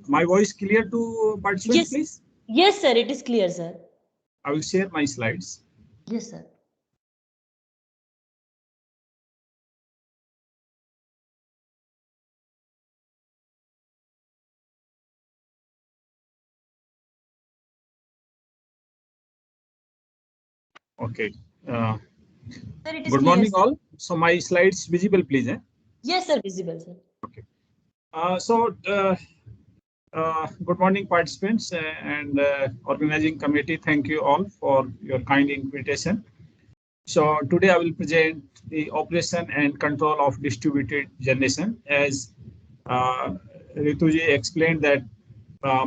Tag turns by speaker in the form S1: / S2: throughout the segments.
S1: My voice clear to participants, please?
S2: Yes, sir. It is clear, sir.
S1: I will share my slides.
S2: Yes, sir.
S1: Okay.
S2: Sir, it is
S1: Good
S2: clear,
S1: morning,
S2: sir.
S1: all. So my slides visible, please.
S2: Yes, sir. Visible, sir.
S1: Okay. Good morning, participants and organizing committee. Thank you all for your kind invitation. So today I will present the operation and control of distributed generation. As Rituji explained that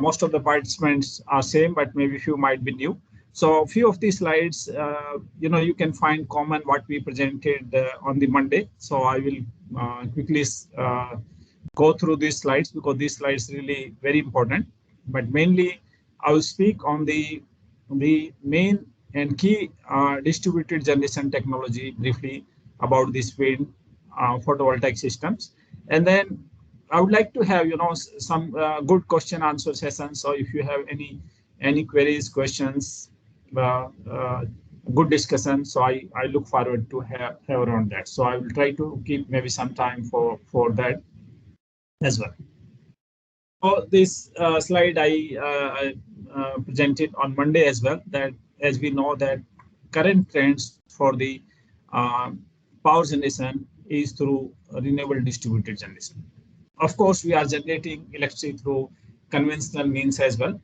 S1: most of the participants are same, but maybe few might be new. So a few of these slides, you can find common what we presented on the Monday. So I will quickly go through these slides because these slides really very important. But mainly, I will speak on the main and key distributed generation technology briefly about this wind photovoltaic systems, and then I would like to have some good question answer sessions. So if you have any queries, questions, uh, uh, good discussion. So I look forward to have around that. So I will try to keep maybe some time for that as well. So this slide I presented on Monday as well. That as we know that current trends for the uh, power generation is through renewable distributed generation. Of course, we are generating electricity through conventional means as well.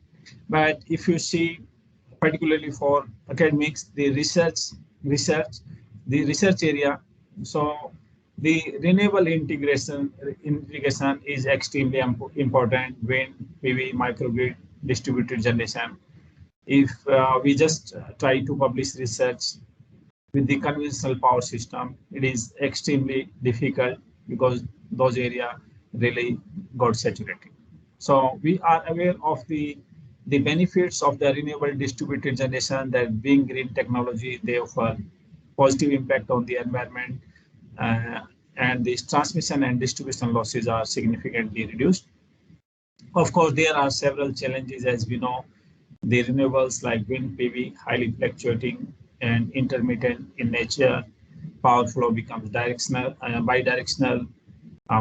S1: But if you see, particularly for academics, the research area, so the renewable integration is extremely important when PV microgrid distributed generation. If we just try to publish research with the conventional power system, it is extremely difficult because those areas really got saturated. So we are aware of the benefits of the renewable distributed generation, that being green technology, they offer positive impact on the environment, uh, and this transmission and distribution losses are significantly reduced. Of course, there are several challenges, as we know. The renewables like wind PV, highly fluctuating and intermittent in nature. Power flow becomes bidirectional.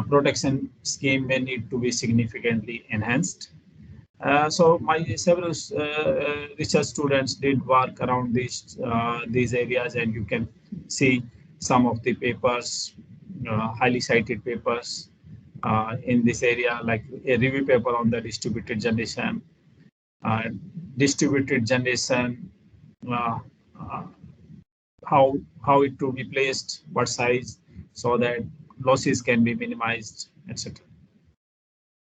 S1: Protection scheme may need to be significantly enhanced. So my several research students did work around these areas, and you can see some of the papers, highly cited papers in this area, like a review paper on the uh, distributed generation, uh, uh, how it to be placed, what size, so that losses can be minimized, etc.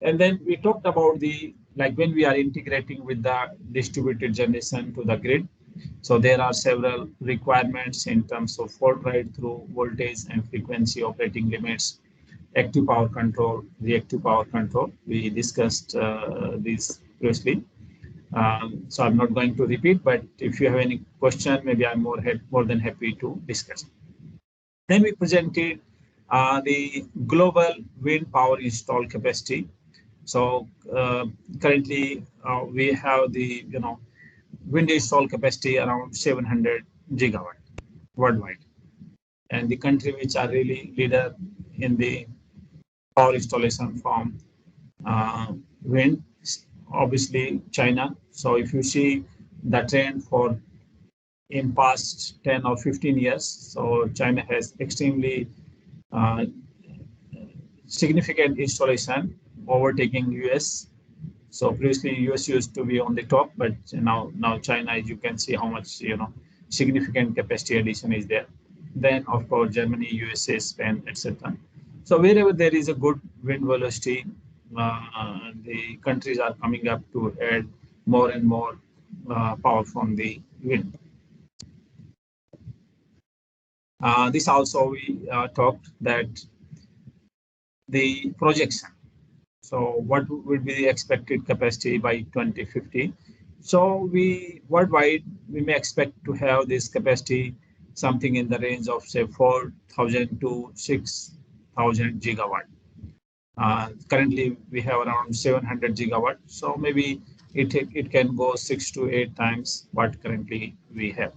S1: And then we talked about the like when we are integrating with the distributed generation to the grid. So there are several requirements in terms of fault ride through voltage and frequency operating limits, active power control, reactive power control. We discussed these previously. So I'm not going to repeat, but if you have any question, maybe I'm more than happy to discuss. Then we presented the global wind power install capacity. So currently we have the wind install capacity around 700 gigawatt worldwide, and the country which are really leader in the power installation from wind, obviously China. So if you see the trend for in past 10 or 15 years, so China has extremely uh, significant installation, overtaking US. So previously US used to be on the top, but now China, as you can see how much significant capacity addition is there. Then of course Germany, USA, Spain, etc. So wherever there is a good wind velocity, the countries are coming up to add more and more power from the wind. This also we talked that the projection. So what would be the expected capacity by 2050? So we worldwide, we may expect to have this capacity something in the range of say 4,000 to 6,000 gigawatt. Currently, we have around 700 gigawatt. So maybe it can go 6 to 8 times what currently we have.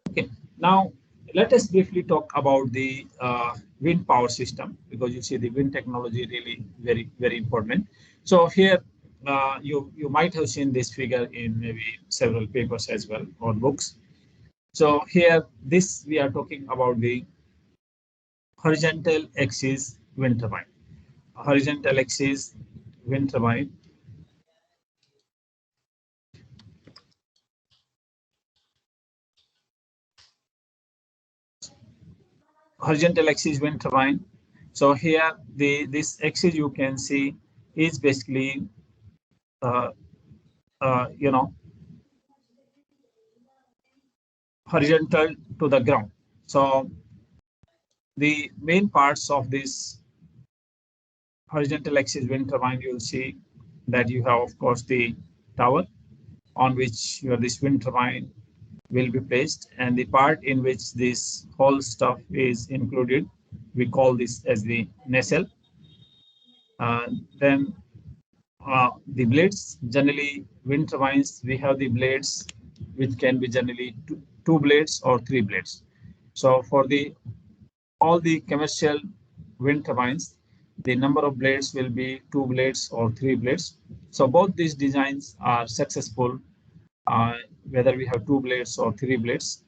S1: Okay. Now, let us briefly talk about the wind power system, because you see the wind technology really very important. So here you might have seen this figure in maybe several papers as well or books. So here this we are talking about the horizontal axis wind turbine. Horizontal axis wind turbine. Horizontal axis wind turbine. So here this axis you can see is basically uh, you know, horizontal to the ground. So the main parts of this horizontal axis wind turbine, you'll see that you have, of course, the tower on which this wind turbine will be placed, and the part in which this whole stuff is included, we call this as the nacelle. Then the blades, generally wind turbines, we have the blades which can be generally two blades or three blades. So for the all the commercial wind turbines, the number of blades will be two blades or three blades. So both these designs are successful, whether we have two blades or three blades.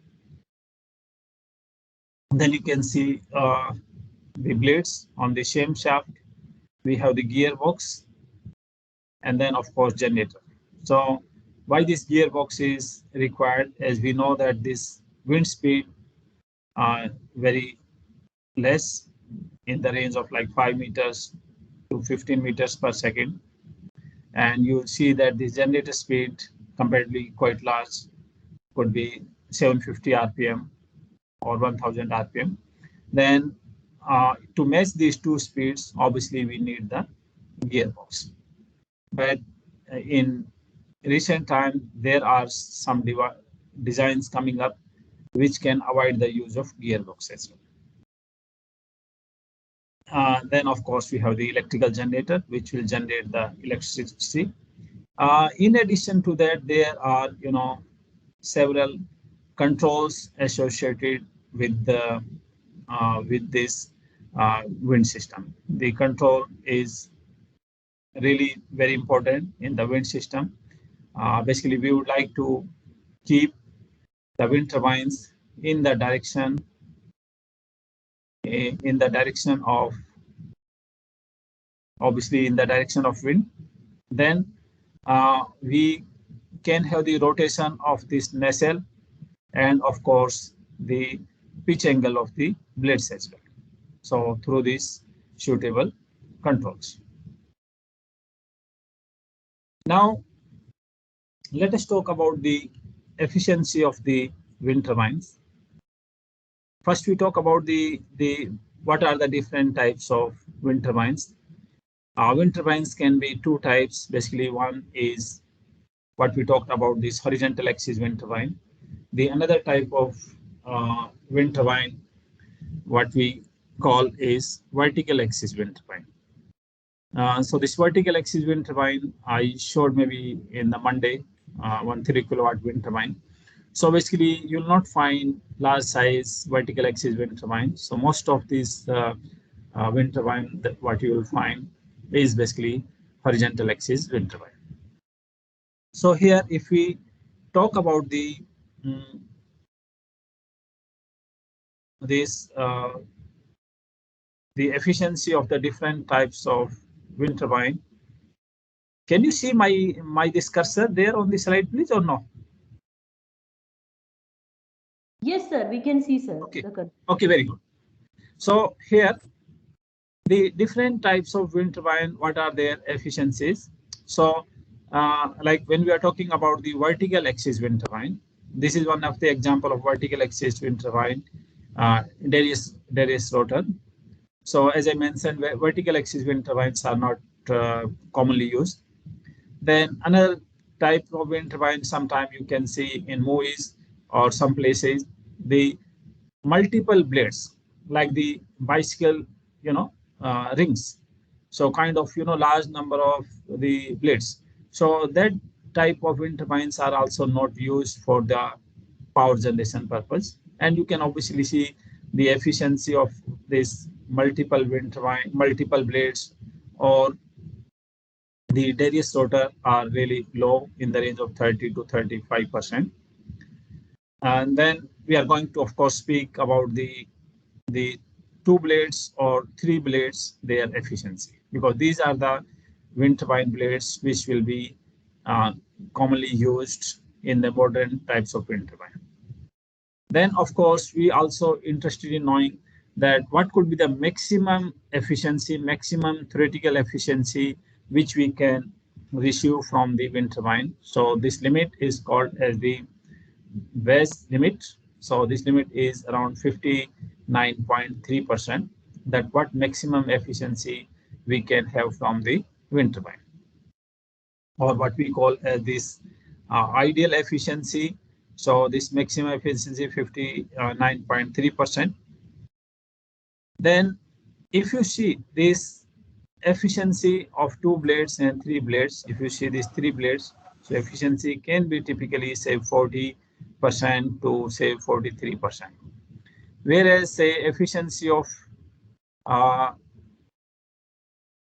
S1: Then you can see the blades on the same shaft. We have the gearbox, and then of course generator. So why this gearbox is required, as we know that this wind speed are very less, in the range of like 5 meters to 15 meters per second, and you'll see that the generator speed comparatively quite large, could be 750 rpm or 1000 rpm. Then to match these two speeds, obviously we need the gearbox. But in recent time, there are some designs coming up which can avoid the use of gearbox as well. Then, of course, we have the electrical generator, which will generate the electricity. In addition to that, there are, several controls associated with the with this wind system. The control is really very important in the wind system. Basically, we would like to keep the wind turbines in the direction of, obviously, in the direction of wind. Then we can have the rotation of this nacelle, and of course the pitch angle of the blades as well. So through these suitable controls. Now let us talk about the efficiency of the wind turbines. First, we talk about the what are the different types of wind turbines. Wind turbines can be two types. Basically, one is what we talked about, this horizontal axis wind turbine. The another type of wind turbine, what we call is vertical axis wind turbine. So this vertical axis wind turbine I showed maybe in the Monday, 3 kilowatt wind turbine. So basically, you'll not find large size vertical axis wind turbine. So most of these wind turbine, that what you will find is basically horizontal axis wind turbine. So here, if we talk about the this the efficiency of the different types of wind turbine, can you see my this cursor there on the slide, please, or no?
S2: Yes, sir. We can see, sir.
S1: Okay. Okay, very good. So here, the different types of wind turbine, what are their efficiencies? So like when we are talking about the vertical axis wind turbine, this is one of the example of vertical axis wind turbine. There is rotor. So as I mentioned, vertical axis wind turbines are not commonly used. Then another type of wind turbine, sometimes you can see in movies or some places, the multiple blades, like the bicycle, rings. So kind of, large number of the blades. So that type of wind turbines are also not used for the power generation purpose. And you can obviously see the efficiency of this multiple wind turbine, multiple blades, or the Darius rotor are really low in the range of 30 to 35%. And then we are going to, of course, speak about the two blades or three blades, their efficiency, because these are the wind turbine blades which will be uh, commonly used in the modern types of wind turbine. Then, of course, we also interested in knowing that what could be the maximum efficiency, maximum theoretical efficiency, which we can receive from the wind turbine. So this limit is called as the base limit. So this limit is around 59.3%. That what maximum efficiency we can have from the wind turbine, or what we call as this ideal efficiency. So this maximum efficiency 59.3%. Then if you see this efficiency of two blades and three blades, if you see these three blades, so efficiency can be typically say 40% to say 43%. Whereas say efficiency of uh,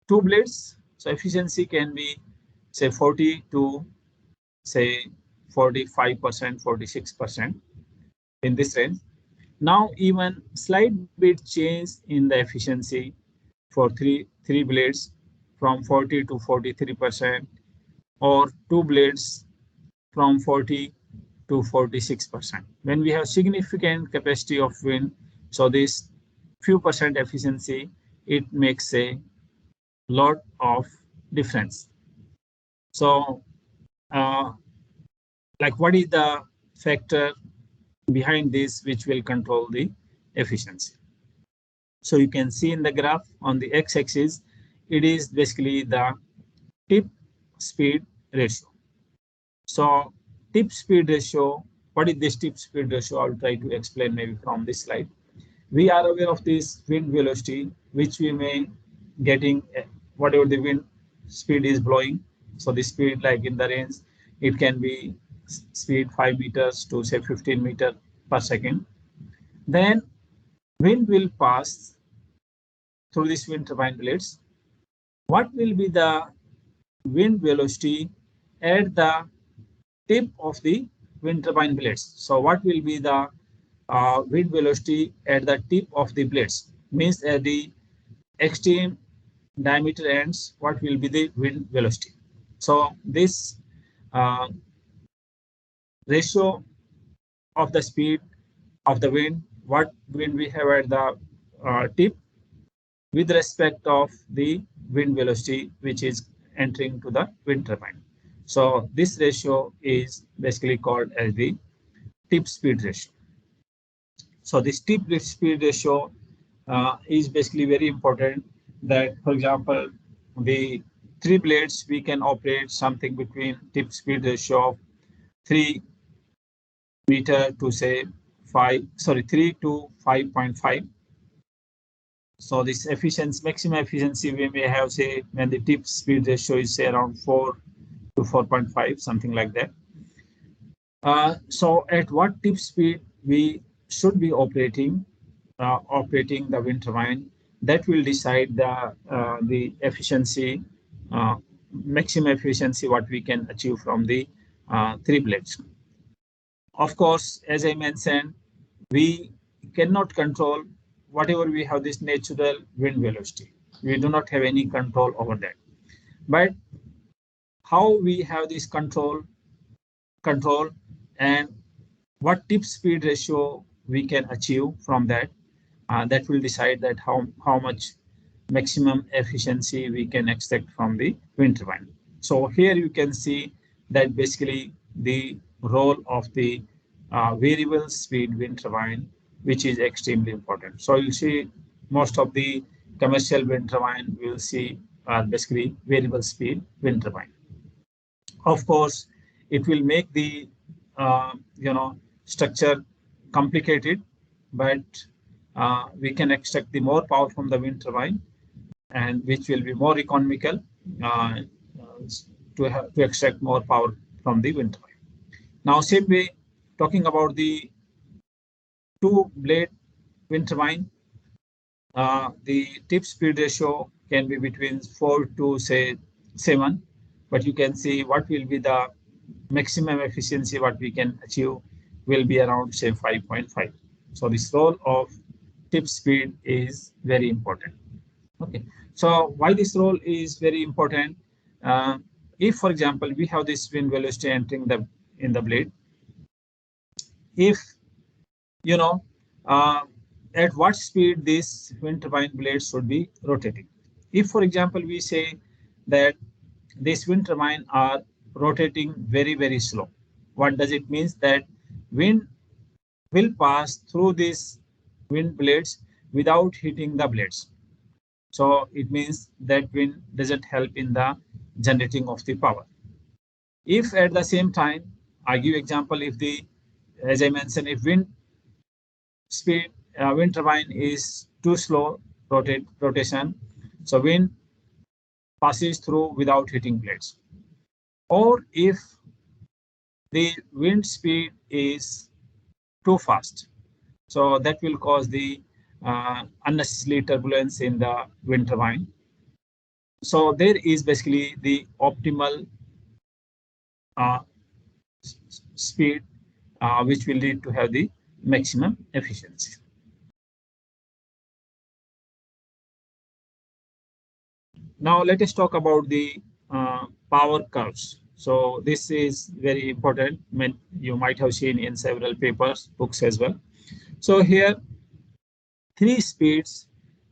S1: two blades, so efficiency can be say 40 to say 45%, 46% in this range. Now even slight bit change in the efficiency for three blades from 40 to 43%, or two blades from 40 to 46%. When we have significant capacity of wind, so this few percent efficiency, it makes a lot of difference. So like what is the factor behind this which will control the efficiency? So you can see in the graph on the x-axis, it is basically the tip speed ratio. So tip speed ratio, what is this tip speed ratio? I'll try to explain maybe from this slide. We are aware of this wind velocity, which we may getting whatever the wind speed is blowing. So the speed like in the range, it can be speed 5 meters to say 15 meters per second. Then wind will pass through this wind turbine blades. What will be the wind velocity at the tip of the wind turbine blades? So what will be the wind velocity at the tip of the blades? Means at the extreme diameter ends, what will be the wind velocity? So this ratio of the speed of the wind, what wind we have at the tip with respect of the wind velocity which is entering to the wind turbine. So this ratio is basically called as the tip speed ratio. So this tip speed ratio is basically very important, that for example, the three blades, we can operate something between tip speed ratio of 3 meter to say 3 to 5.5. So this efficiency, maximum efficiency, we may have say when the tip speed ratio is say around 4 to 4.5, something like that. So at what tip speed we should be operating the wind turbine, that will decide the efficiency, maximum efficiency what we can achieve from the three blades. Of course, as I mentioned, we cannot control whatever we have this natural wind velocity. We do not have any control over that. But how we have this control and what tip speed ratio we can achieve from that, that will decide that how much maximum efficiency we can expect from the wind turbine. So here you can see that basically the role of the variable speed wind turbine, which is extremely important. So you'll see most of the commercial wind turbine will see basically variable speed wind turbine. Of course, it will make the structure complicated, but we can extract the more power from the wind turbine and which will be more economical to extract more power from the wind turbine. Now, same way, talking about the two blade wind turbine, the tip speed ratio can be between 4 to say 7, but you can see what will be the maximum efficiency what we can achieve will be around say 5.5. So this role of tip speed is very important. Okay, so why this role is very important? Uh, if, for example, we have this wind velocity entering the in the blade, if you know uh, at what speed this wind turbine blades should be rotating. If, for example, we say that this wind turbine are rotating very, very slow, what does it mean? That wind will pass through these wind blades without hitting the blades. So it means that wind doesn't help in the generating of the power. If at the same time, I give example, if the, as I mentioned, if wind turbine is too slow rotation, so wind passes through without hitting blades. Or if the wind speed is too fast, so that will cause the unnecessary turbulence in the wind turbine. So there is basically the optimal uh, speed which will lead to have the maximum efficiency. Now let us talk about the power curves. So this is very important. You might have seen in several papers, books as well. So here, three speeds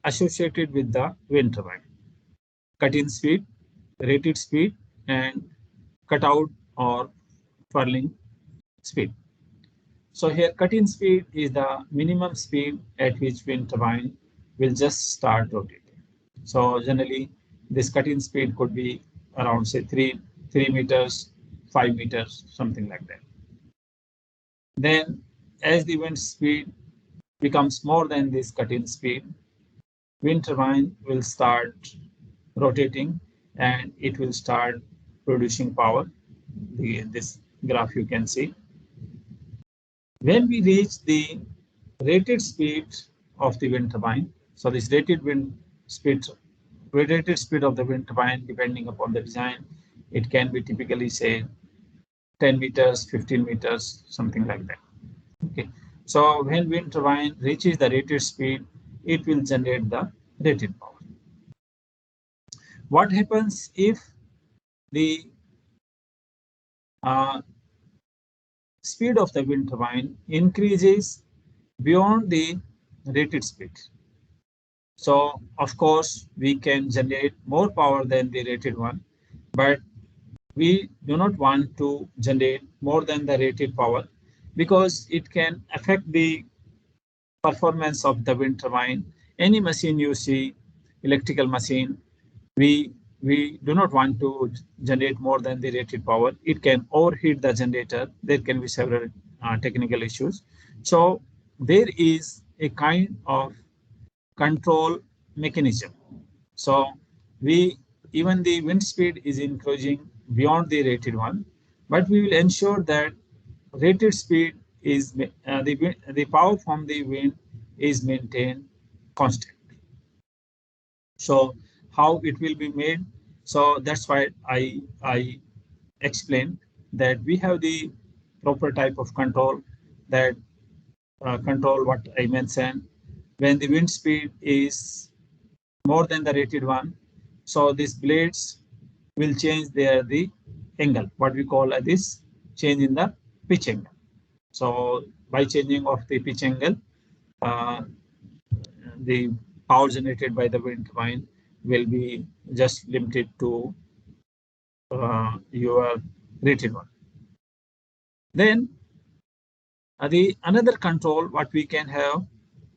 S1: associated with the wind turbine: cut-in speed, rated speed, and cut-out or furling speed. So here, cut-in speed is the minimum speed at which wind turbine will just start rotating. So generally, this cut-in speed could be around say 3 meters, 5 meters, something like that. Then, as the wind speed becomes more than this cut-in speed, wind turbine will start rotating and it will start producing power. This graph you can see. When we reach the rated speed of the wind turbine, so this rated speed of the wind turbine, depending upon the design, it can be typically say 10 meters, 15 meters, something like that. Okay, so when wind turbine reaches the rated speed, it will generate the rated power. What happens if the speed of the wind turbine increases beyond the rated speed? So of course we can generate more power than the rated one, but we do not want to generate more than the rated power because it can affect the performance of the wind turbine. Any machine you see, electrical machine, we do not want to generate more than the rated power. It can overheat the generator. There can be several technical issues. So there is a kind of control mechanism. So we, even the wind speed is increasing beyond the rated one, but we will ensure that rated speed is the power from the wind is maintained constant. So how it will be made? So that's why I explained that we have the proper type of control that control what I mentioned. When the wind speed is more than the rated one, so these blades will change the angle, what we call this change in the pitch angle. So by changing of the pitch angle, uh, the power generated by the wind turbine will be just limited to your rated one. Then the another control what we can have,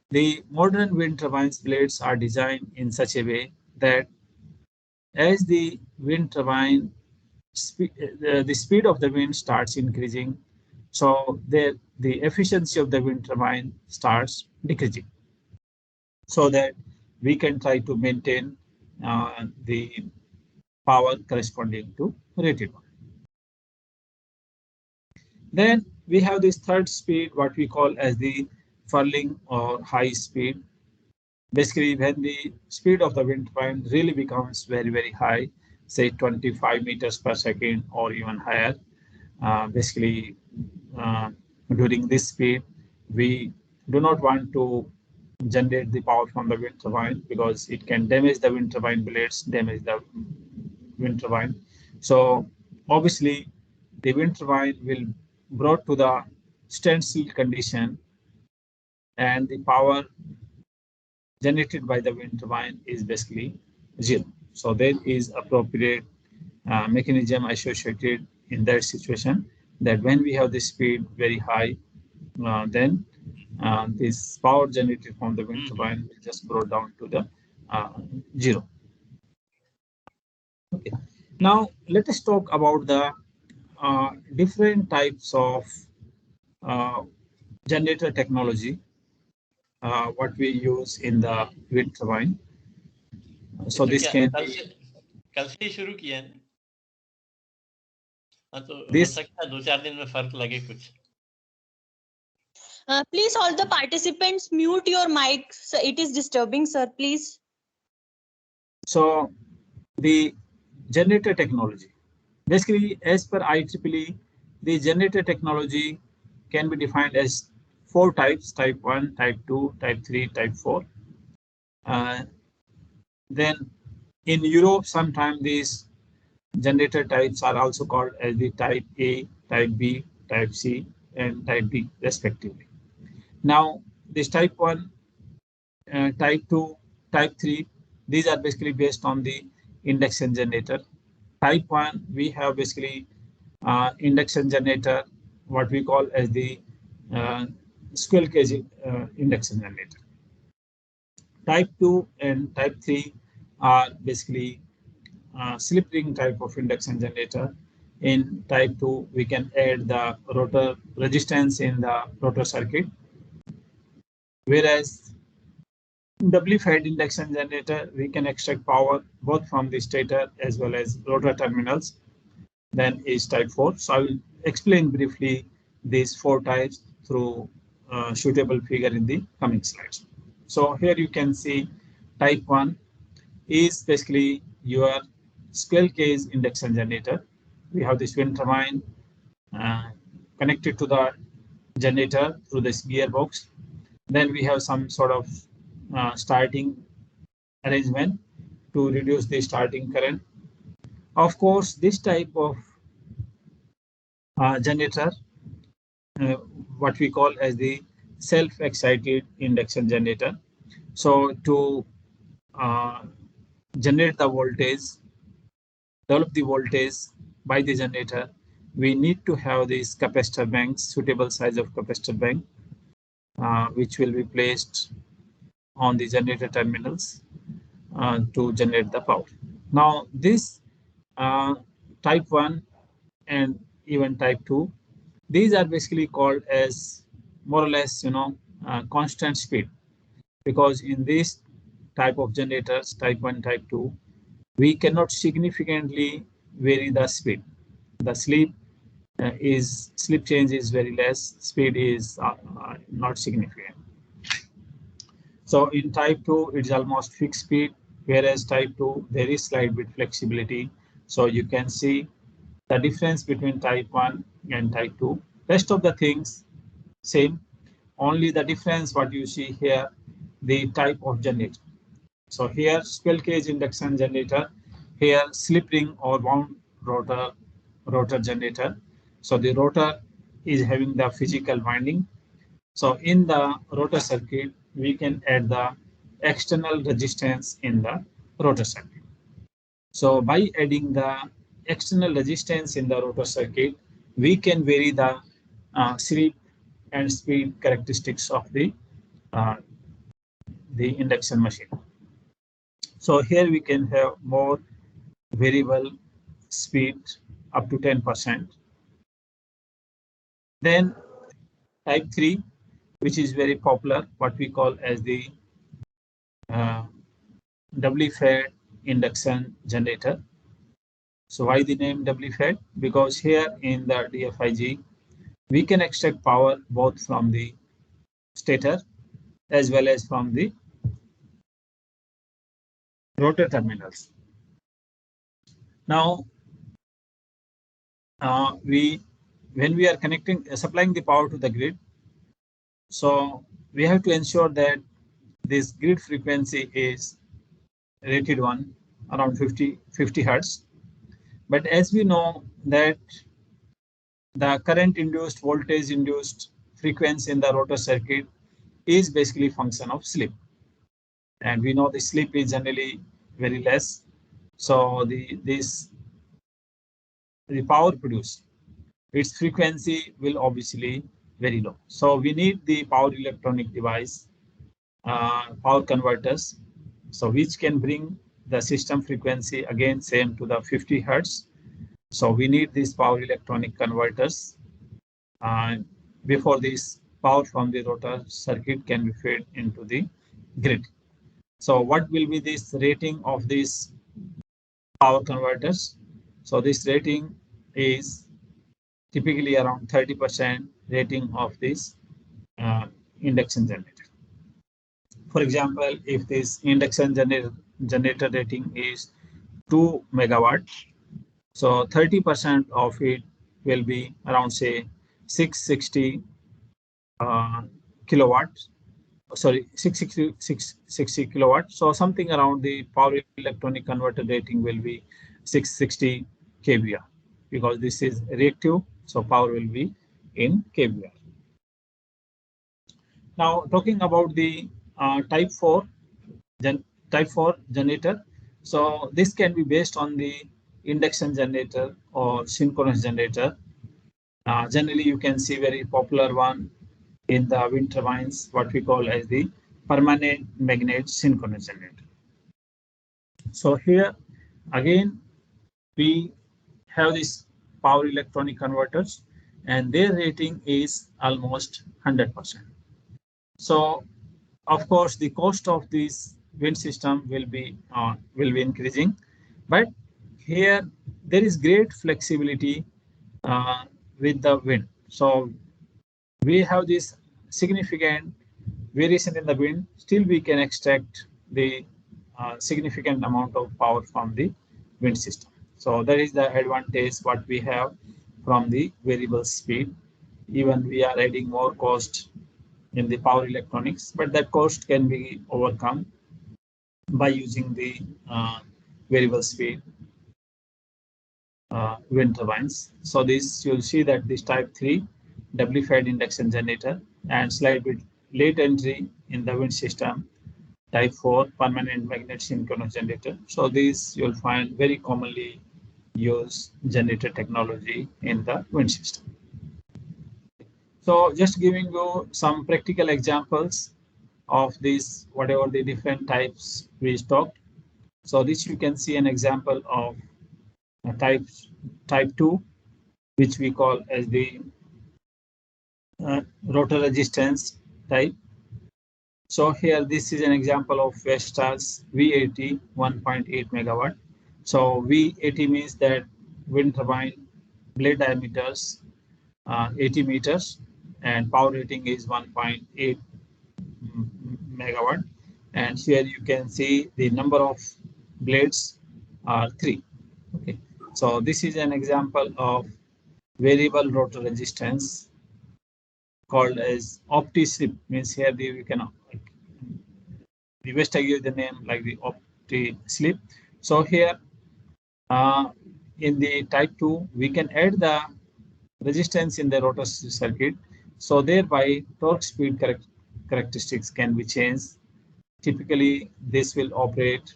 S1: the modern wind turbines blades are designed in such a way that as the wind turbine the speed of the wind starts increasing, so the efficiency of the wind turbine starts decreasing, so that we can try to maintain the power corresponding to rated one. Then we have this third speed, what we call as the furling or high speed. Basically, when the speed of the wind turbine really becomes very, very high, say 25 meters per second or even higher, basically during this speed, we do not want to generate the power from the wind turbine because it can damage the wind turbine blades, damage the wind turbine. So obviously, the wind turbine will brought to the standstill condition, and the power generated by the wind turbine is basically zero. So there is appropriate mechanism associated in that situation, that when we have the speed very high, then this power generated from the wind turbine will just brought down to the zero. Okay. Now let us talk about the different types of generator technology what we use in the wind turbine. So this can be
S3: कल से शुरू किया है हाँ तो हो
S1: this
S3: सकता है 2-4 दिन में फर्क लगे कुछ
S4: Please, all the participants, mute your mic. So it is disturbing, sir. Please.
S1: so the generator technology, basically as per IEEE, the generator technology can be defined as 4 types: type 1, type 2, type 3, type 4. Then in Europe, sometimes these generator types are also called as the type A, type B, type C, and type D respectively. Now this type 1, type 2, type 3, these are basically based on the induction generator. Type 1, we have basically induction generator, what we call as the squirrel cage induction generator. Type 2 and type 3 are basically slip ring type of induction generator. In type 2, we can add the rotor resistance in the rotor circuit, whereas doubly-fed induction generator, we can extract power both from the stator as well as rotor terminals. Then is type 4. So I will explain briefly these 4 types through suitable figure in the coming slides. So here you can see type 1 is basically your squirrel cage induction generator. We have this wind turbine connected to the generator through this gearbox. Then we have some sort of starting arrangement to reduce the starting current. Of course, this type of generator, what we call as the self-excited induction generator. So to generate the voltage, develop the voltage by the generator, we need to have these capacitor banks, suitable size of capacitor bank, which will be placed on the generator terminals to generate the power. Now this type 1 and even type 2, these are basically called as more or less, constant speed, because in this type of generators, type 1, type 2, we cannot significantly vary the speed. The slip change is very less, speed is not significant. So in type 2, it's almost fixed speed, whereas type 2, there is slight bit flexibility. So you can see the difference between type 1 and type 2. Rest of the things same, only the difference what you see here, the type of generator. So here squirrel cage induction generator, here slip ring or wound rotor generator. So the rotor is having the physical winding. So in the rotor circuit, we can add the external resistance in the rotor circuit. So by adding the external resistance in the rotor circuit, we can vary the slip and speed characteristics of the induction machine. So here we can have more variable speed up to 10%. Then type 3, which is very popular, what we call as the doubly fed induction generator. So why the name WFED? Because here in the DFIG, we can extract power both from the stator as well as from the rotor terminals. Now, when we are supplying the power to the grid, so we have to ensure that this grid frequency is rated one around 50 hertz. But as we know that the current induced, voltage induced frequency in the rotor circuit is basically function of slip. And we know the slip is generally very less. So the power produced, its frequency will obviously very low. So we need the power electronic device, power converters, so which can bring the system frequency again same to the 50 hertz. So we need these power electronic converters before this power from the rotor circuit can be fed into the grid. So what will be this rating of these power converters? So this rating is typically around 30% rating of this induction generator. For example, if this induction generator rating is 2 megawatt, so 30% of it will be around say 660 kilowatts. Sorry, 660 kilowatts. So something around the power electronic converter rating will be 660 kVA because this is reactive. So power will be in kVA. Now talking about the type 4 generator. So this can be based on the induction generator or synchronous generator. Generally, you can see very popular one in the wind turbines, what we call as the permanent magnet synchronous generator. So here again, we have this power electronic converters and their rating is almost 100%. So of course, the cost of this wind system will be increasing, but here there is great flexibility with the wind. So we have this significant variation in the wind, still we can extract the significant amount of power from the wind system. So that is the advantage what we have from the variable speed. Even we are adding more cost in the power electronics, but that cost can be overcome by using the variable speed wind turbines. So this, you'll see that this type 3 W-fed induction generator and slight bit late entry in the wind system, type 4 permanent magnet synchronous generator. So these you'll find very commonly used generator technology in the wind system. So just giving you some practical examples of these, whatever the different types we talked. So this you can see an example of a type 2, which we call as the rotor resistance type. So here this is an example of Vestas V80 1.8 megawatt. So V80 means that wind turbine blade diameters 80 meters and power rating is 1.8 megawatt. And here you can see the number of blades are 3. Okay, so this is an example of variable rotor resistance called as OptiSlip. Means here we can the West I give the name like the OptiSlip. So here in the type 2 we can add the resistance in the rotor circuit. So thereby torque speed characteristics can be changed. Typically this will operate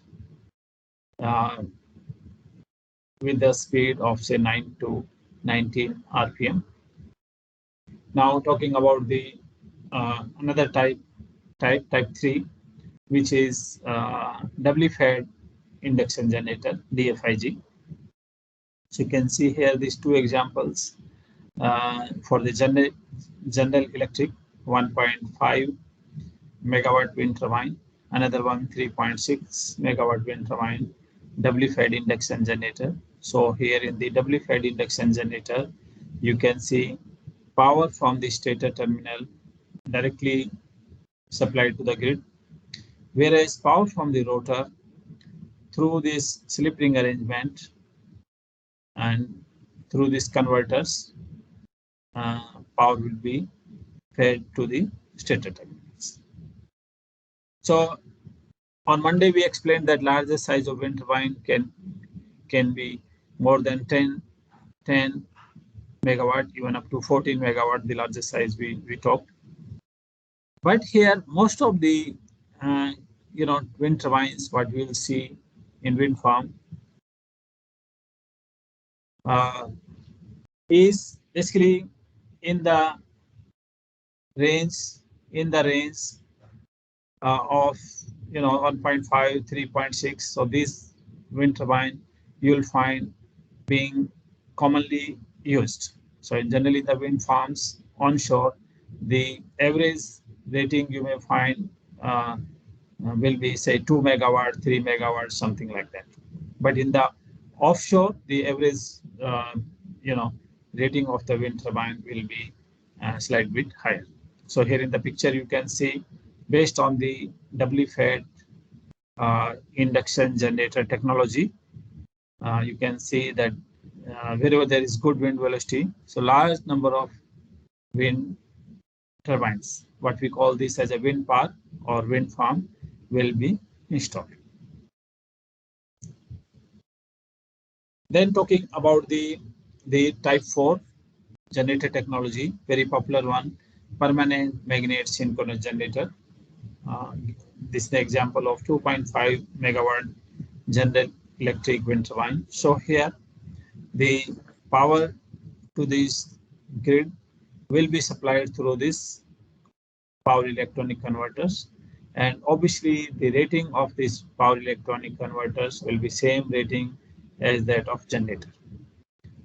S1: with the speed of say 9 to 19 RPM. Now talking about the another type 3, which is W-fed induction generator, DFIG. So you can see here these two examples for the General Electric 1.5 megawatt wind turbine, another one 3.6 megawatt wind turbine W-fed induction generator. So here in the W-fed induction generator, you can see power from the stator terminal directly supplied to the grid, whereas power from the rotor through this slip ring arrangement and through these converters, power will be fed to the stator terminals. So on Monday, we explained that largest size of wind turbine can be more than 10 megawatt, even up to 14 megawatt, the largest size we talked. But here, most of the wind turbines, what we will see in wind farm is basically in the range of 1.5, 3.6. So this wind turbine you will find being commonly used. So generally the wind farms onshore, the average rating you may find will be say 2 megawatt, 3 megawatt, something like that. But in the offshore, the average rating of the wind turbine will be a slight bit higher. So here in the picture you can see, based on the W-fed induction generator technology, you can see that wherever there is good wind velocity, so large number of wind turbines, what we call this as a wind park or wind farm, will be installed. Then talking about the type 4 generator technology, very popular one, permanent magnet synchronous generator. This is the example of 2.5 megawatt General Electric wind turbine. So here the power to this grid will be supplied through this power electronic converters, and obviously the rating of these power electronic converters will be same rating as that of generator.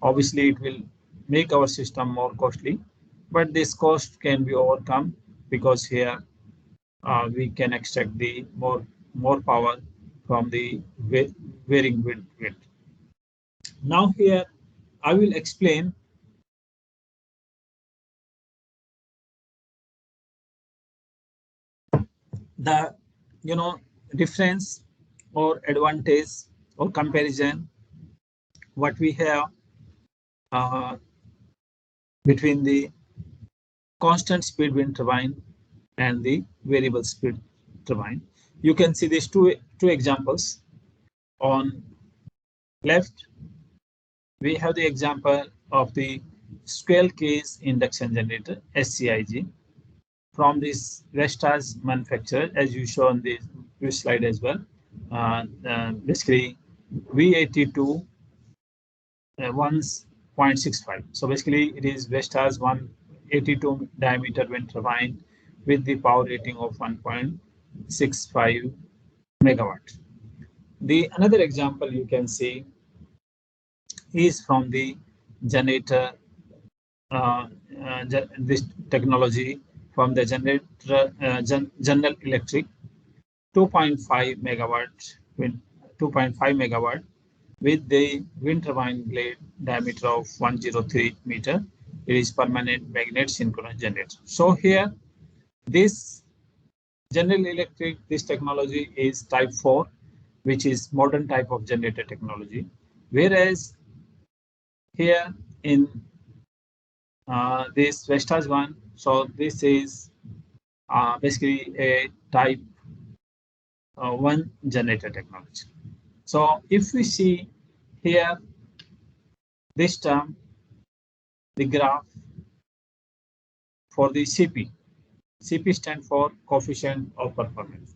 S1: Obviously it will make our system more costly, but this cost can be overcome because here we can extract the more power from the varying wind. Now here I will explain the difference or advantage or comparison what we have between the constant speed wind turbine and the variable speed turbine. You can see these two examples. On left, we have the example of the squirrel cage induction generator, SCIG, from this Vestas manufacturer, as you show on this slide as well. Basically, V82 1.65. So basically, it is Vestas 182 diameter wind turbine with the power rating of 1.65 megawatt. The another example you can see is from the generator, this technology from the generator, General Electric 2.5 megawatt wind, 2.5 megawatt with the wind turbine blade diameter of 103 meter. It is permanent magnet synchronous generator. So here, this General Electric, this technology is type 4, which is modern type of generator technology. Whereas here in this Vestas one, so this is basically a type 1 generator technology. So if we see here this term, the graph for the CP. CP stands for coefficient of performance.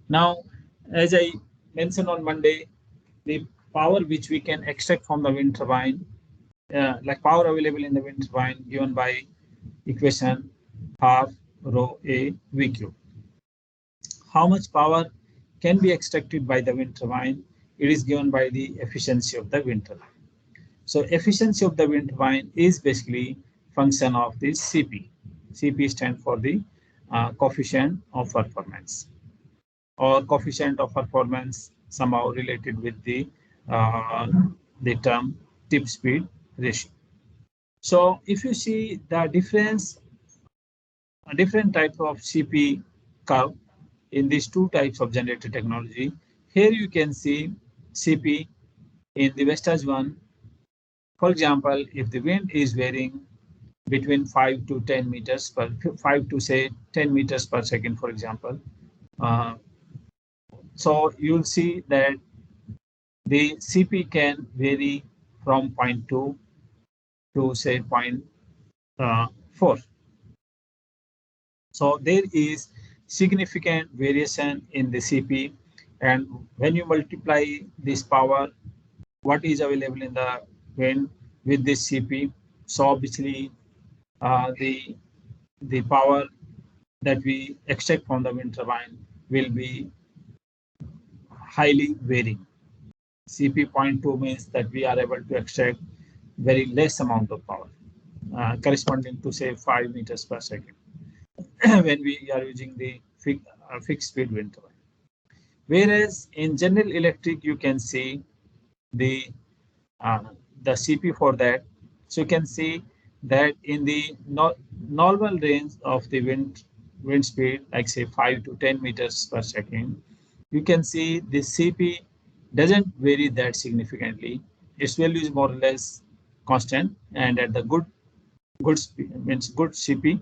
S1: Now, as I mentioned on Monday, the power which we can extract from the wind turbine, like power available in the wind turbine given by equation half rho A V cube. How much power can be extracted by the wind turbine? It is given by the efficiency of the wind turbine. So efficiency of the wind turbine is basically function of the CP. CP stands for the coefficient of performance, or coefficient of performance somehow related with the term tip speed ratio. So if you see the difference, a different type of CP curve in these two types of generator technology, here you can see CP in the Vestas one. For example, if the wind is varying between 5 to 10 meters per 5 to say 10 meters per second, for example, so you'll see that the CP can vary from 0.2 to say 0.4. So there is significant variation in the CP, and when you multiply this power, what is available in the wind with this CP, so obviously the power that we extract from the wind turbine will be highly varying. CP 0.2 means that we are able to extract very less amount of power, corresponding to say 5 meters per second when we are using the fixed speed wind turbine. Whereas in General Electric, you can see the CP for that. So you can see that in the normal range of the wind speed, like say 5 to 10 meters per second, you can see the CP doesn't vary that significantly. Its value is more or less constant, and at the good speed means good CP.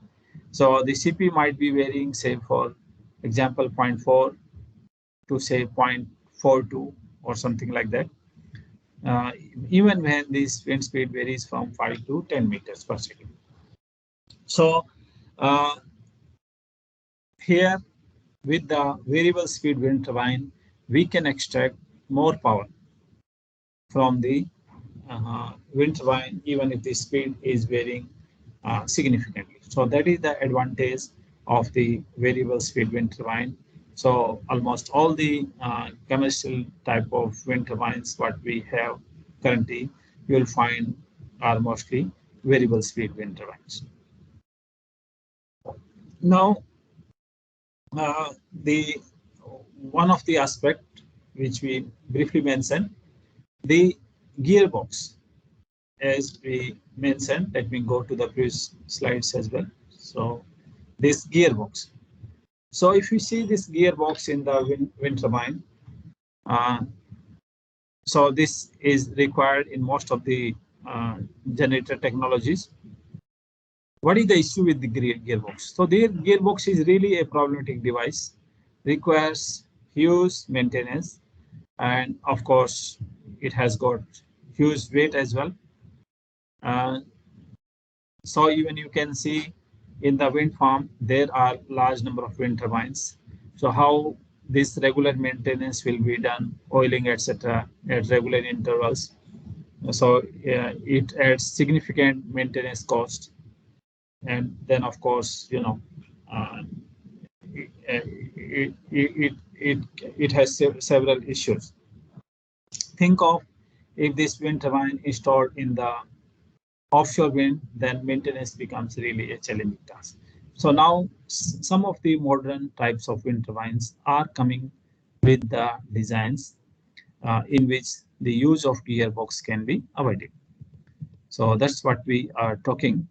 S1: So the CP might be varying, say for example 0.4 to say 0.42 or something like that. Even when this wind speed varies from 5 to 10 meters per second. So here with the variable speed wind turbine, we can extract more power from the wind turbine, even if the speed is varying significantly. So that is the advantage of the variable speed wind turbine. So almost all the commercial type of wind turbines what we have currently, you will find are mostly variable speed wind turbines. Now, the one of the aspect which we briefly mentioned, the gearbox. As we mentioned, let me go to the previous slides as well. So this gearbox. So if you see this gearbox in the wind turbine, so this is required in most of the generator technologies. What is the issue with the gearbox? So the gearbox is really a problematic device, requires huge maintenance, and of course it has got huge weight as well. So even you can see in the wind farm, there are large number of wind turbines. So how this regular maintenance will be done, oiling, etc., at regular intervals. So it adds significant maintenance cost. And then of course, you know, it has several issues. Think of if this wind turbine is stored in the offshore wind, then maintenance becomes really a challenging task. So now some of the modern types of wind turbines are coming with the designs in which the use of gearbox can be avoided. So that's what we are talking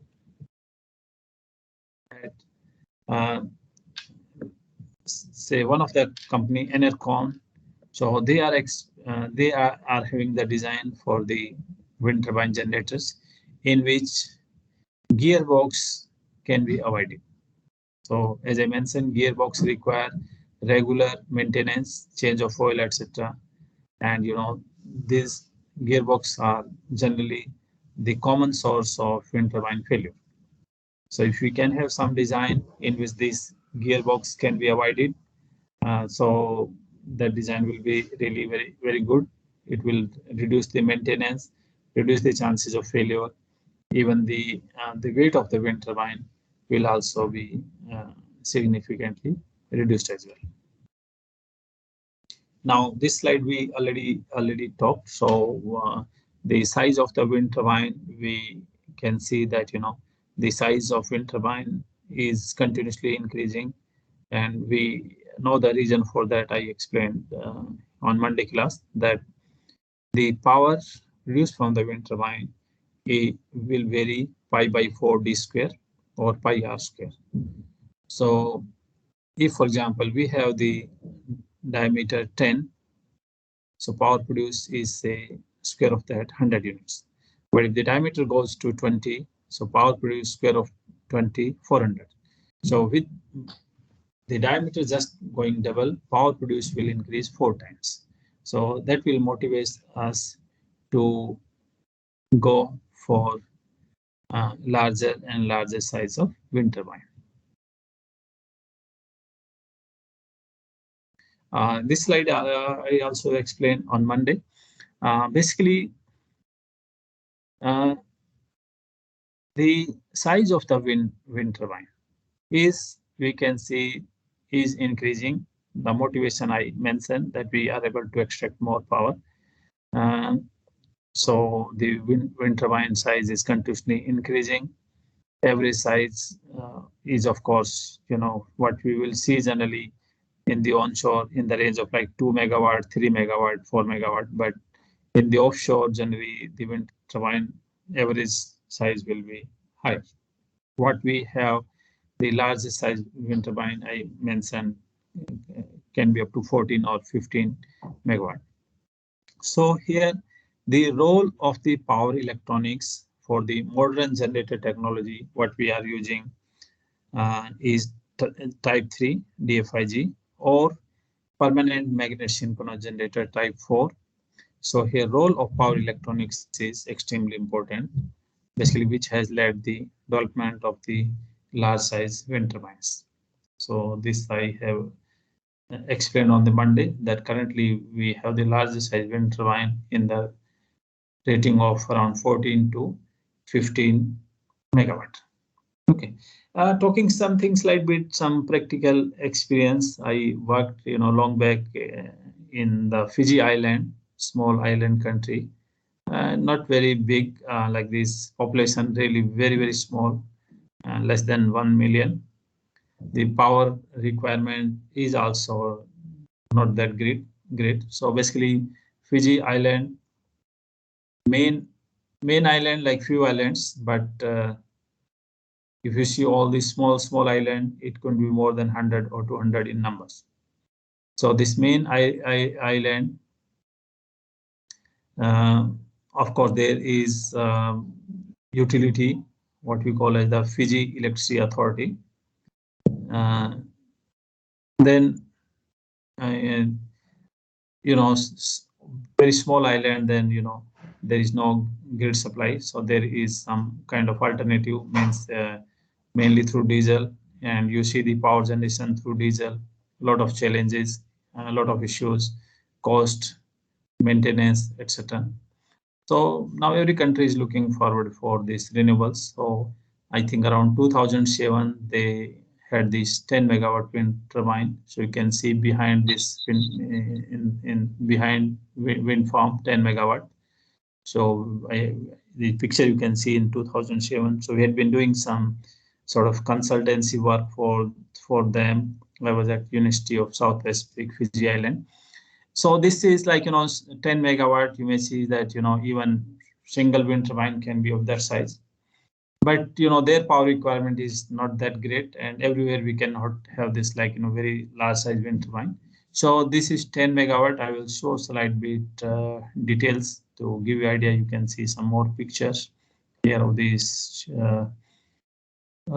S1: at, say one of the company, Enercon. So they are having the design for the wind turbine generators in which gearbox can be avoided. So as I mentioned, gearbox require regular maintenance, change of oil, etc. And you know, these gearbox are generally the common source of wind turbine failure. So if we can have some design in which this gearbox can be avoided, so the design will be really very good. It will reduce the maintenance, reduce the chances of failure. Even the weight of the wind turbine will also be significantly reduced as well. Now this slide we already talked. So the size of the wind turbine, we can see that, you know, the size of wind turbine is continuously increasing, and we know the reason for that. I explained on Monday class that the power produced from the wind turbine will vary pi by 4 d square or pi r square. So if, for example, we have the diameter 10, so power produced is a square of that 100 units. But if the diameter goes to 20, so power produced square of 20, 400. So with the diameter just going double, power produced will increase 4 times. So that will motivate us to go for larger and larger size of wind turbine. This slide I also explained on Monday. Basically, the size of the wind turbine is, we can see, is increasing. The motivation I mentioned that we are able to extract more power. So the wind turbine size is continuously increasing. Average size is, of course, what we will see generally in the onshore in the range of like 2 megawatt, 3 megawatt, 4 megawatt. But in the offshore, generally, the wind turbine average size will be high. What we have, the largest size wind turbine I mentioned can be up to 14 or 15 megawatt. So here, the role of the power electronics for the modern generator technology, what we are using is type 3 DFIG or permanent magnet synchronous generator type 4. So here, role of power electronics is extremely important, basically, which has led the development of the large size wind turbines. So this I have explained on the Monday that currently we have the largest size wind turbine in the rating of around 14 to 15 megawatt. Okay, talking some things like with some practical experience. I worked, long back in the Fiji Island, small island country, not very big like this. Population really very, very small, less than 1 million. The power requirement is also not that great. So basically, Fiji Island, main island, like few islands, but if you see all these small island, it could be more than 100 or 200 in numbers. So this main island, of course, there is utility, what we call as the Fiji Electricity Authority. Then, very small island, then, there is no grid supply. So there is some kind of alternative, means mainly through diesel. And you see the power generation through diesel, a lot of challenges, a lot of issues, cost, maintenance, etc. So now every country is looking forward for these renewables. So I think around 2007, they had this 10 megawatt wind turbine. So you can see behind this behind wind farm, 10 megawatt. So the picture you can see in 2007. So we had been doing some sort of consultancy work for them. I was at University of South Pacific, Fiji Island. So this is like, 10 megawatt. You may see that, even single wind turbine can be of that size. But, their power requirement is not that great. And everywhere we cannot have this like, very large size wind turbine. So this is 10 megawatt. I will show slide bit details to give you idea. You can see some more pictures here of these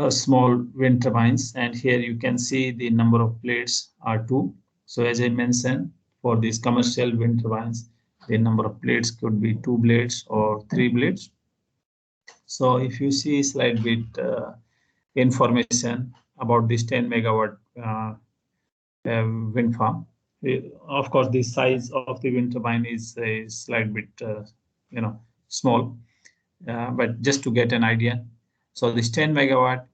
S1: small wind turbines. And here you can see the number of blades are 2. So as I mentioned, for these commercial wind turbines, the number of blades could be 2 blades or 3 blades. So if you see slide bit information about this 10 megawatt wind farm, of course, the size of the wind turbine is a slight bit, small, but just to get an idea. So this 10 megawatt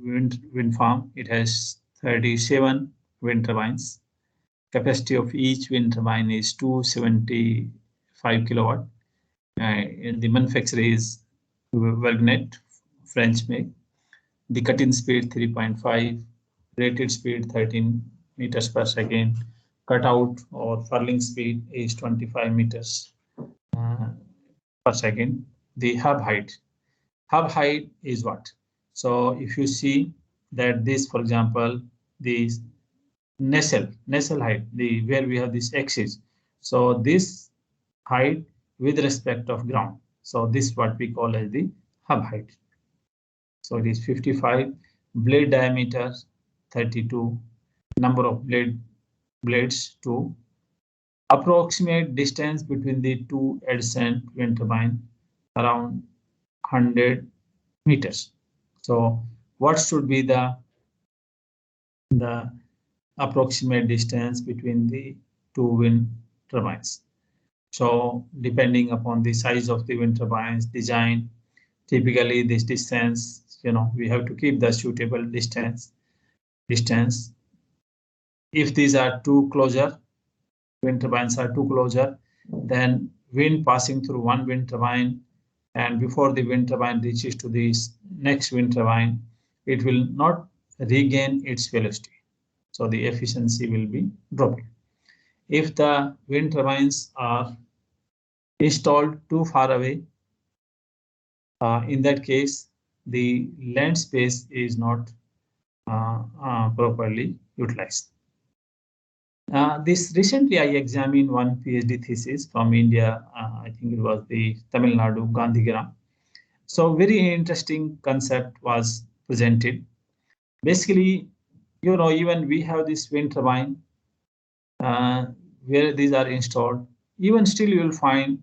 S1: wind farm, it has 37 wind turbines. Capacity of each wind turbine is 275 kilowatt. The manufacturer is Wagnet, French make. The cut-in speed 3.5, rated speed 13 meters per second, cutout or furling speed is 25 meters per second. The hub height. Hub height is what? So if you see that this, for example, the nacelle height, the where we have this axis. So this height with respect of ground. So this is what we call as the hub height. So it is 55, blade diameter 32, number of blades 2, approximate distance between the two adjacent wind turbine around 100 meters. So what should be the approximate distance between the two wind turbines? So depending upon the size of the wind turbines design, typically this distance, we have to keep the suitable distance. If these are too closer, wind turbines are too closer, then wind passing through one wind turbine, and before the wind turbine reaches to the next wind turbine, it will not regain its velocity. So the efficiency will be dropping. If the wind turbines are installed too far away, in that case, the land space is not properly utilized. This recently I examined one PhD thesis from India. I think it was the Tamil Nadu Gandhigram. So very interesting concept was presented. Basically, even we have this wind turbine where these are installed. Even still, you will find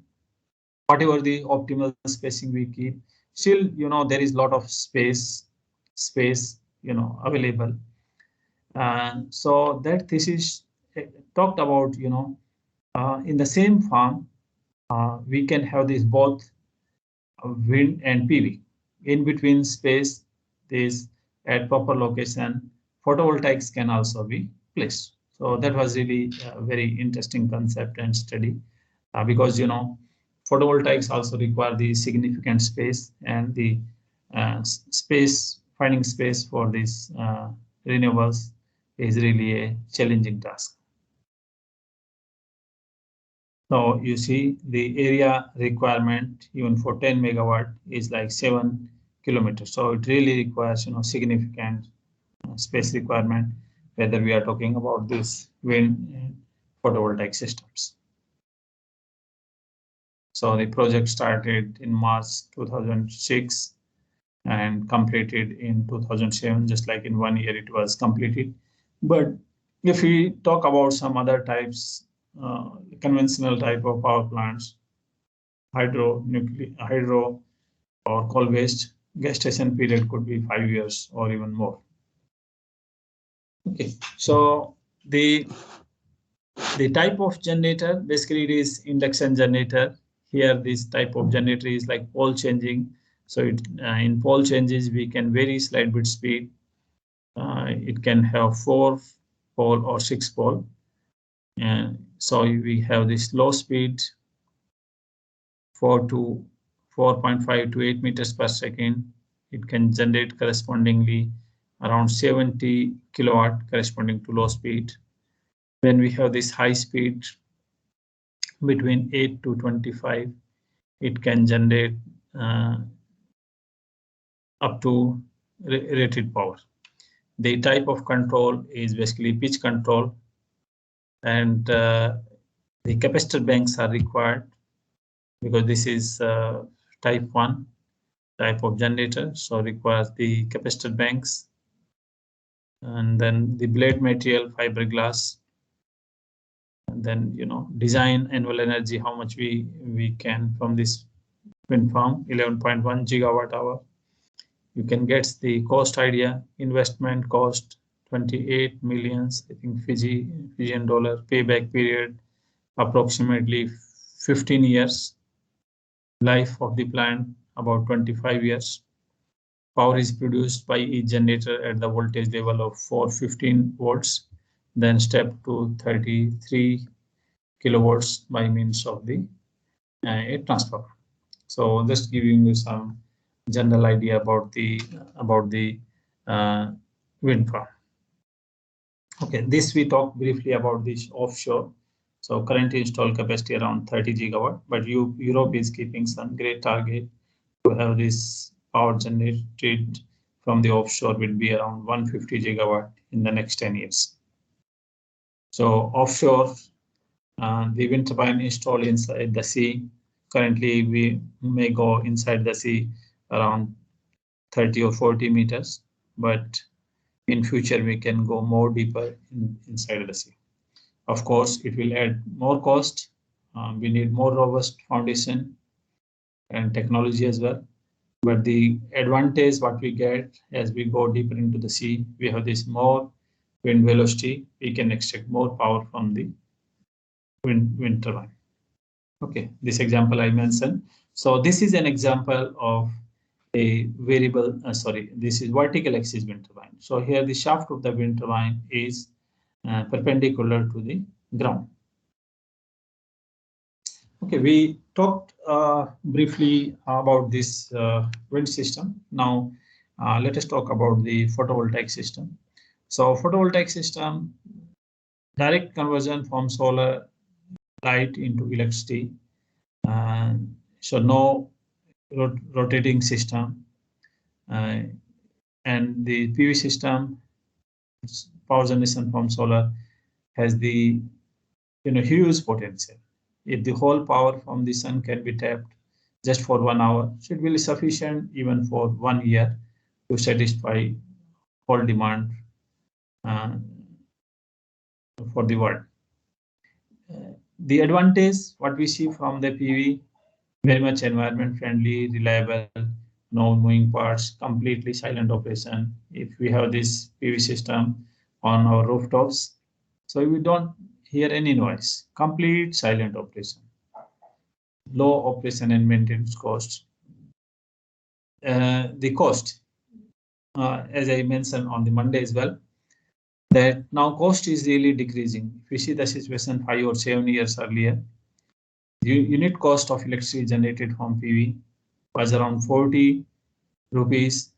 S1: whatever the optimal spacing we keep, still, there is a lot of space, available. And so that thesis talked about, in the same farm, we can have this both wind and PV. In between space, this at proper location, photovoltaics can also be placed. So that was really a very interesting concept and study because, photovoltaics also require the significant space, and the finding space for these renewables is really a challenging task. So you see the area requirement even for 10 megawatt is like 7 kilometers. So it really requires significant space requirement, whether we are talking about this wind and photovoltaic systems. So the project started in March 2006 and completed in 2007, just like in 1 year it was completed. But if we talk about some other types, conventional type of power plants, hydro or coal-based, gestation period could be 5 years or even more. Okay, so the type of generator, basically it is induction generator. Here, this type of generator is like pole changing. So in pole changes, we can vary slide bit speed. It can have 4 pole or 6 pole. And so we have this low speed 4 to 4.5 to 8 meters per second. It can generate correspondingly around 70 kilowatt corresponding to low speed. When we have this high speed between 8 to 25, it can generate up to rated power. The type of control is basically pitch control, and the capacitor banks are required because this is type 1 type of generator, so requires the capacitor banks. And then the blade material, fiberglass. And then, design annual energy, how much we can from this wind farm, 11.1 gigawatt hour. You can get the cost idea. Investment cost 28 millions, I think Fijian dollar. Payback period approximately 15 years. Life of the plant about 25 years. Power is produced by each generator at the voltage level of 415 volts, then step to 33 kilowatts by means of the a transformer. So just giving you some general idea about the wind farm. Okay. Okay, this we talked briefly about this offshore. So current installed capacity around 30 gigawatt, but Europe is keeping some great target to have this power generated from the offshore will be around 150 gigawatt in the next 10 years. So offshore, the wind turbine installed inside the sea. Currently, we may go inside the sea around 30 or 40 meters, but in future we can go more deeper inside the sea. Of course, it will add more cost. We need more robust foundation and technology as well. But the advantage what we get as we go deeper into the sea, we have this more wind velocity. We can extract more power from the wind turbine. Okay, this example I mentioned. So this is an example of a variable, this is vertical axis wind turbine. So here the shaft of the wind turbine is perpendicular to the ground. Okay, we talked briefly about this wind system. Now, let us talk about the photovoltaic system. So photovoltaic system, direct conversion from solar light into electricity. So no rotating system. And the PV system, power generation from solar, has the huge potential. If the whole power from the sun can be tapped just for 1 hour, so it will be sufficient even for 1 year to satisfy whole demand for the world. The advantage what we see from the PV, very much environment friendly, reliable, no moving parts, completely silent operation. If we have this PV system on our rooftops, so we don't hear any noise, complete silent operation, low operation and maintenance costs. The cost, as I mentioned on the Monday as well, that now cost is really decreasing. If we see the situation 5 or 7 years earlier, the unit cost of electricity generated from PV was around 40 rupees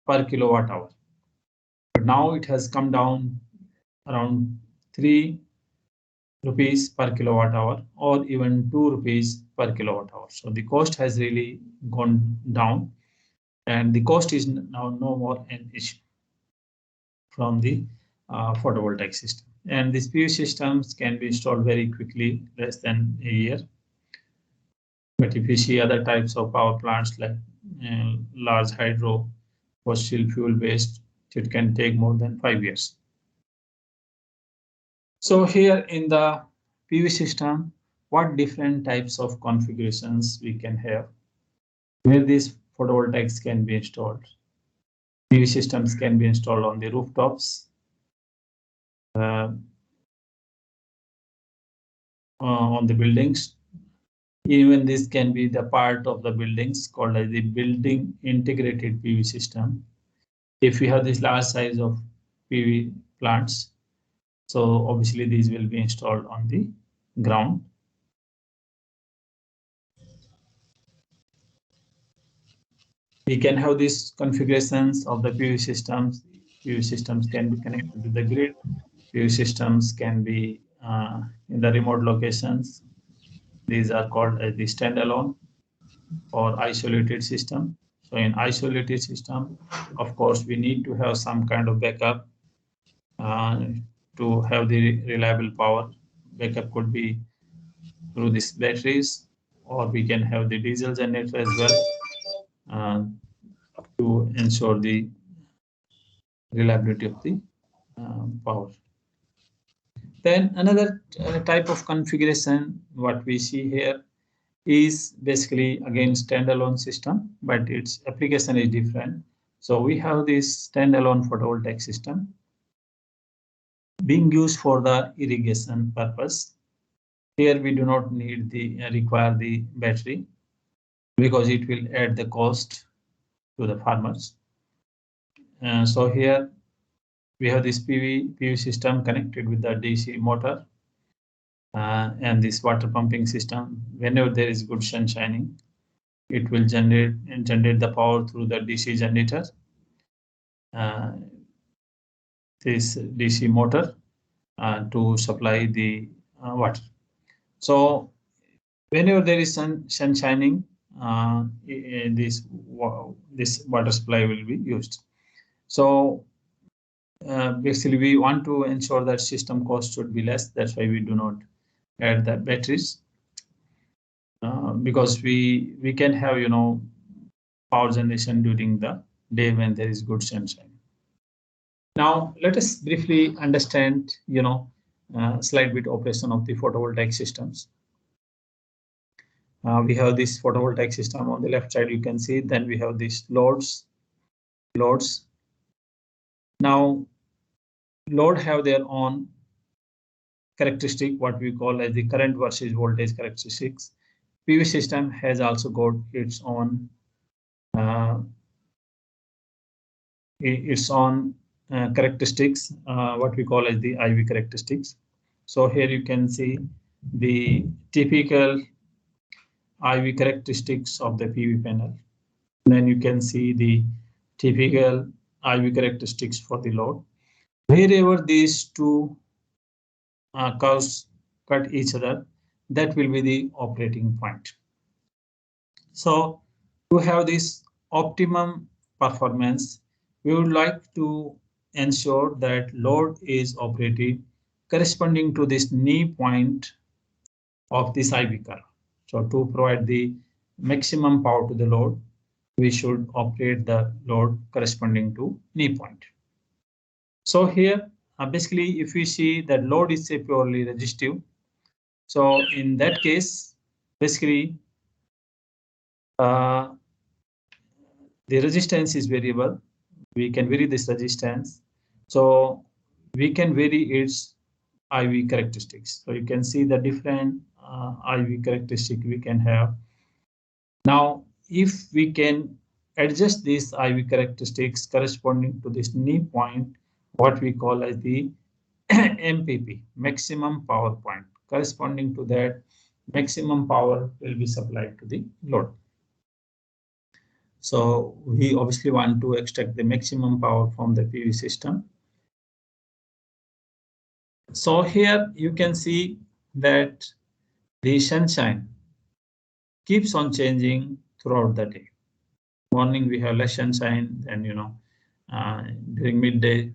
S1: per kilowatt hour. But now it has come down around 3 rupees per kilowatt hour or even 2 rupees per kilowatt hour. So the cost has really gone down and the cost is now no more an issue from the photovoltaic system. And these PV systems can be installed very quickly, less than a year. But if you see other types of power plants like large hydro, fossil fuel based, it can take more than 5 years. So here in the PV system, what different types of configurations we can have where these photovoltaics can be installed. PV systems can be installed on the rooftops, on the buildings. Even this can be the part of the buildings called as the building integrated PV system. If we have this large size of PV plants, so obviously these will be installed on the ground. We can have these configurations of the PV systems. PV systems can be connected to the grid. PV systems can be in the remote locations. These are called as the standalone or isolated system. So in isolated system, of course, we need to have some kind of backup to have the reliable power. Backup could be through these batteries, or we can have the diesel generator as well to ensure the reliability of the power. Then another type of configuration, what we see here is basically again standalone system, but its application is different. So we have this standalone photovoltaic system being used for the irrigation purpose. Here we do not need the require the battery because it will add the cost to the farmers. So here we have this PV system connected with the DC motor and this water pumping system. Whenever there is good sun shining, it will generate the power through the DC generator. This DC motor to supply the water. So whenever there is sun shining, this water supply will be used. So basically, we want to ensure that system cost should be less. That's why we do not add the batteries, because we can have power generation during the day when there is good sunshine. Now let us briefly understand slight bit operation of the photovoltaic systems. We have this photovoltaic system on the left side, you can see. Then we have these loads. Now load have their own characteristic, what we call as the current versus voltage characteristics. PV system has also got its own characteristics, what we call as the IV characteristics. So here you can see the typical IV characteristics of the PV panel. Then you can see the typical IV characteristics for the load. Wherever these two curves cut each other, that will be the operating point. So to have this optimum performance, we would like to ensure that load is operated corresponding to this knee point of this IV curve. So to provide the maximum power to the load, we should operate the load corresponding to knee point. So here, basically, if we see that load is a purely resistive, so in that case, basically, the resistance is variable. We can vary this resistance. So we can vary its IV characteristics. So you can see the different IV characteristic we can have. Now, if we can adjust these IV characteristics corresponding to this knee point, what we call as the MPP, maximum power point, corresponding to that maximum power will be supplied to the load. So we obviously want to extract the maximum power from the PV system. So here you can see that the sunshine keeps on changing throughout the day. Morning we have less sunshine, and during midday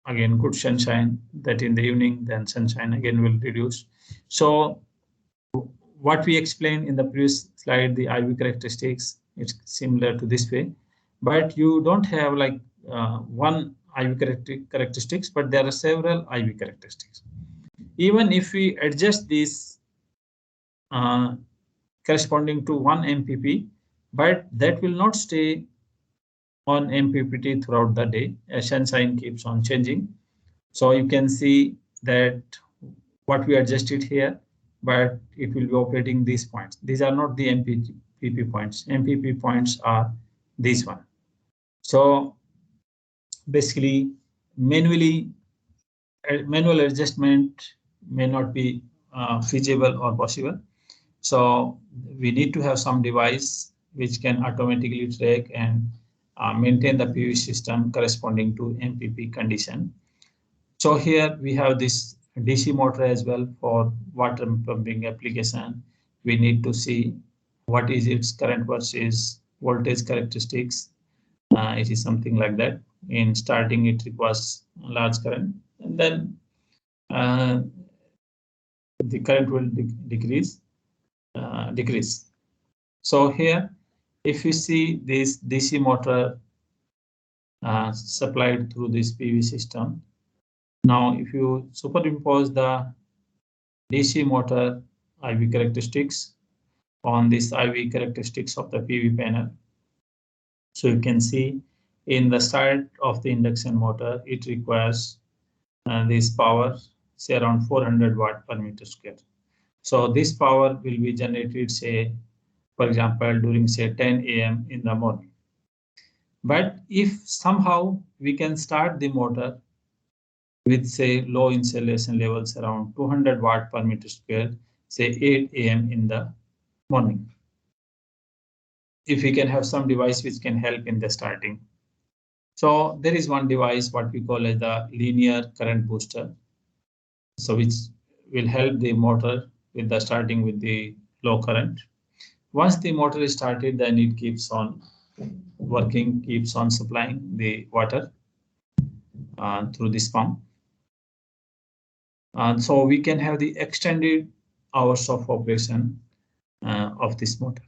S1: again good sunshine. That in the evening, then sunshine again will reduce. So what we explained in the previous slide, the IV characteristics, it's similar to this way, but you don't have like one IV characteristics, but there are several IV characteristics. Even if we adjust these corresponding to one MPP, but that will not stay on MPPT throughout the day, as sunshine keeps on changing. So you can see that what we adjusted here, but it will be operating these points. These are not the MPP points. MPP points are these one. So basically, manual adjustment may not be feasible or possible. So we need to have some device which can automatically track and maintain the PV system corresponding to MPP condition. So here we have this DC motor as well for water pumping application. We need to see what is its current versus voltage characteristics. It is something like that. In starting, it requires large current, and then the current will decrease. So here, if you see this DC motor supplied through this PV system, now if you superimpose the DC motor IV characteristics on this IV characteristics of the PV panel, so you can see in the start of the induction motor, it requires this power, say around 400 watt per meter square. So this power will be generated, say, for example, during say 10 a.m. in the morning. But if somehow we can start the motor with say low insulation levels around 200 watt per meter square, say 8 a.m. in the morning, if we can have some device which can help in the starting. So there is one device, what we call as the linear current booster. so which will help the motor with the starting with the low current. Once the motor is started, then it keeps on working, keeps on supplying the water through this pump. So we can have the extended hours of operation of this motor.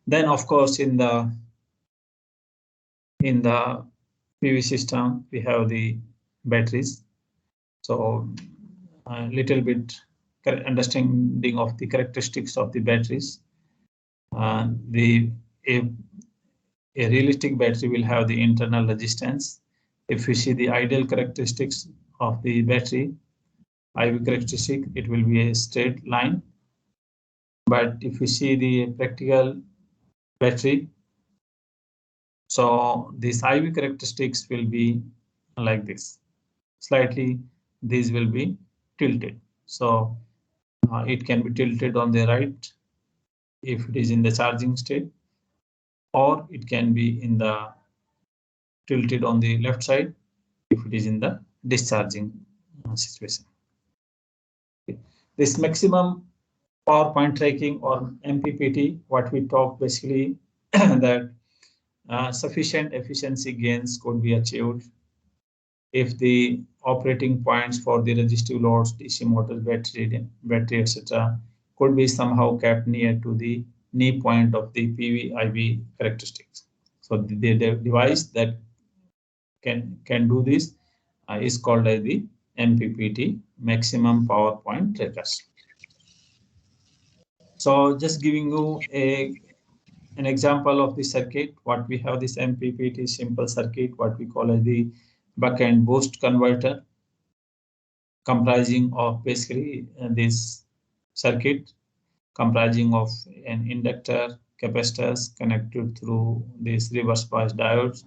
S1: Then, of course, in the PV system, we have the batteries. So a little bit understanding of the characteristics of the batteries. A realistic battery will have the internal resistance. If we see the ideal characteristics of the battery, IV characteristic, it will be a straight line. But if we see the practical battery, so these IV characteristics will be like this. Slightly, these will be tilted. So it can be tilted on the right if it is in the charging state, or it can be in the tilted on the left side if it is in the discharging situation. Okay. This maximum power point tracking or MPPT, what we talk basically that sufficient efficiency gains could be achieved if the operating points for the resistive loads, DC motors, battery, etc., could be somehow kept near to the knee point of the PV IV characteristics. So the device that can do this is called as the MPPT, maximum power point trackers. So just giving you an example of the circuit, what we have this MPPT simple circuit, what we call as the buck and boost converter, comprising of basically this circuit comprising of an inductor, capacitors connected through this reverse bias diodes,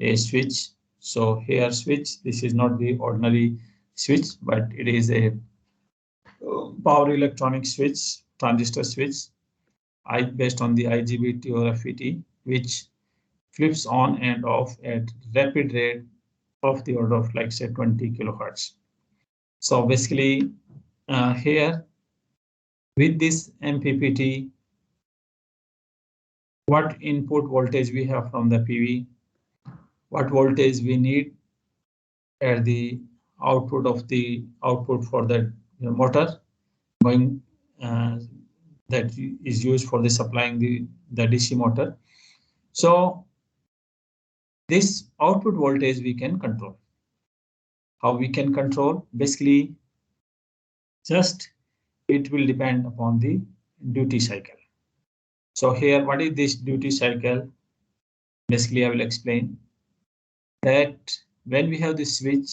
S1: a switch. So here switch, this is not the ordinary switch, but it is a power electronic switch, transistor switch, based on the IGBT or FET, which flips on and off at rapid rate of the order of like say 20 kilohertz. So basically here with this MPPT, what input voltage we have from the PV, what voltage we need at the output of the output for the motor going that is used for the supplying the DC motor. So this output voltage we can control. How we can control? Basically, just it will depend upon the duty cycle. So here, what is this duty cycle? Basically, I will explain that when we have this switch,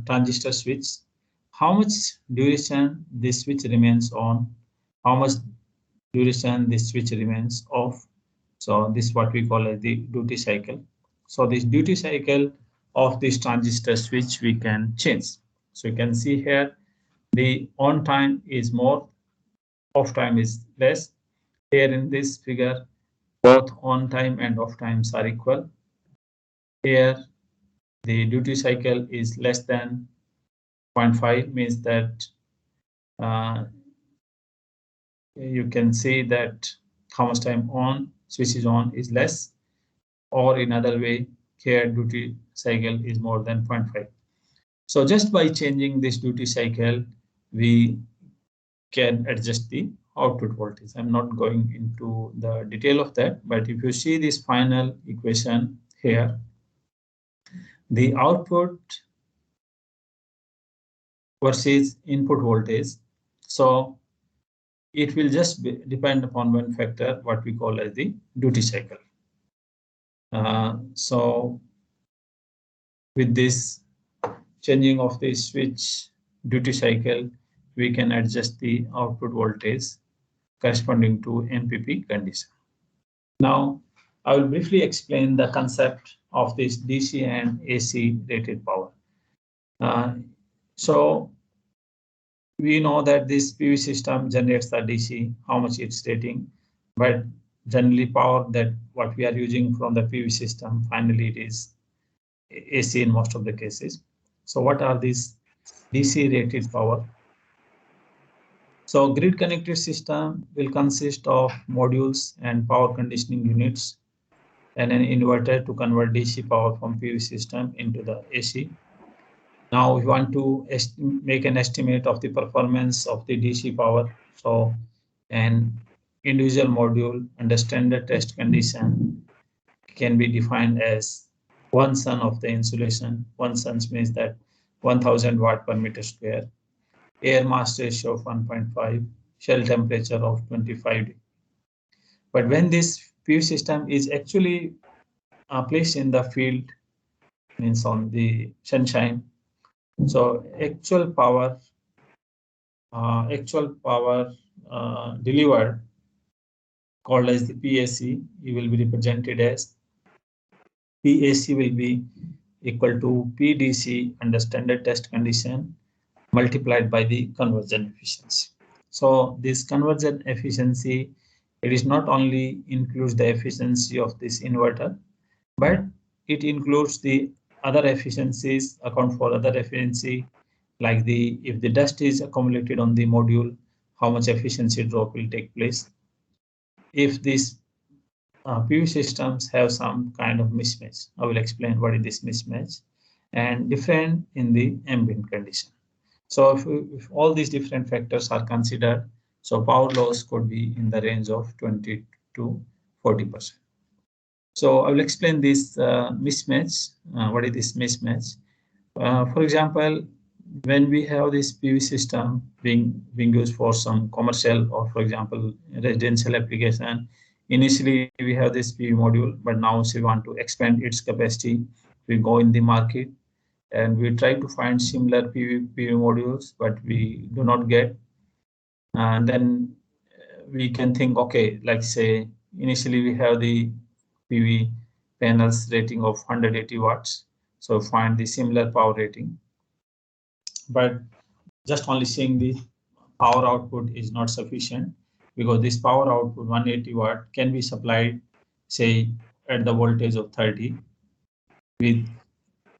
S1: transistor switch, how much duration this switch remains on, how much duration this switch remains off. So this is what we call as the duty cycle. So this duty cycle of this transistor switch we can change. So you can see here the on time is more, off time is less. Here in this figure, both on time and off times are equal. Here the duty cycle is less than 0.5, means that you can see that how much time on switch is on is less, or in other way here duty cycle is more than 0.5. So just by changing this duty cycle, we can adjust the output voltage. I'm not going into the detail of that, but if you see this final equation here, the output versus input voltage. So it will just depend upon one factor, what we call as the duty cycle. So with this changing of the switch duty cycle, we can adjust the output voltage corresponding to MPP condition. Now, I will briefly explain the concept of this DC and AC rated power. So we know that this PV system generates the DC, how much it's rating, but generally power that what we are using from the PV system, finally it is AC in most of the cases. So what are these DC rated power? So grid connected system will consist of modules and power conditioning units and an inverter to convert DC power from PV system into the AC. Now we want to make an estimate of the performance of the DC power. So an individual module under standard test condition can be defined as 1 sun of the insulation. 1 sun means that 1000 watt per meter square, air mass ratio of 1.5, shell temperature of 25 degrees. But when this PV system is actually placed in the field, means on the sunshine, so actual power delivered, called as the PAC, it will be represented as PAC will be equal to PDC under standard test condition multiplied by the conversion efficiency. So this conversion efficiency, it is not only includes the efficiency of this inverter, but it includes the other efficiencies, account for other efficiency, like the if the dust is accumulated on the module, how much efficiency drop will take place. If these PV systems have some kind of mismatch, I will explain what is this mismatch, and different in the ambient condition. So if all these different factors are considered, so power loss could be in the range of 20 to 40%. So I will explain this mismatch. What is this mismatch? For example, when we have this PV system being used for some commercial or, for example, residential application, initially we have this PV module, but now we want to expand its capacity. We go in the market and we try to find similar PV modules, but we do not get. And then we can think, okay, like say initially we have the PV panels rating of 180 watts. So find the similar power rating. But just only seeing the power output is not sufficient, because this power output 180 watt can be supplied, say, at the voltage of 30 with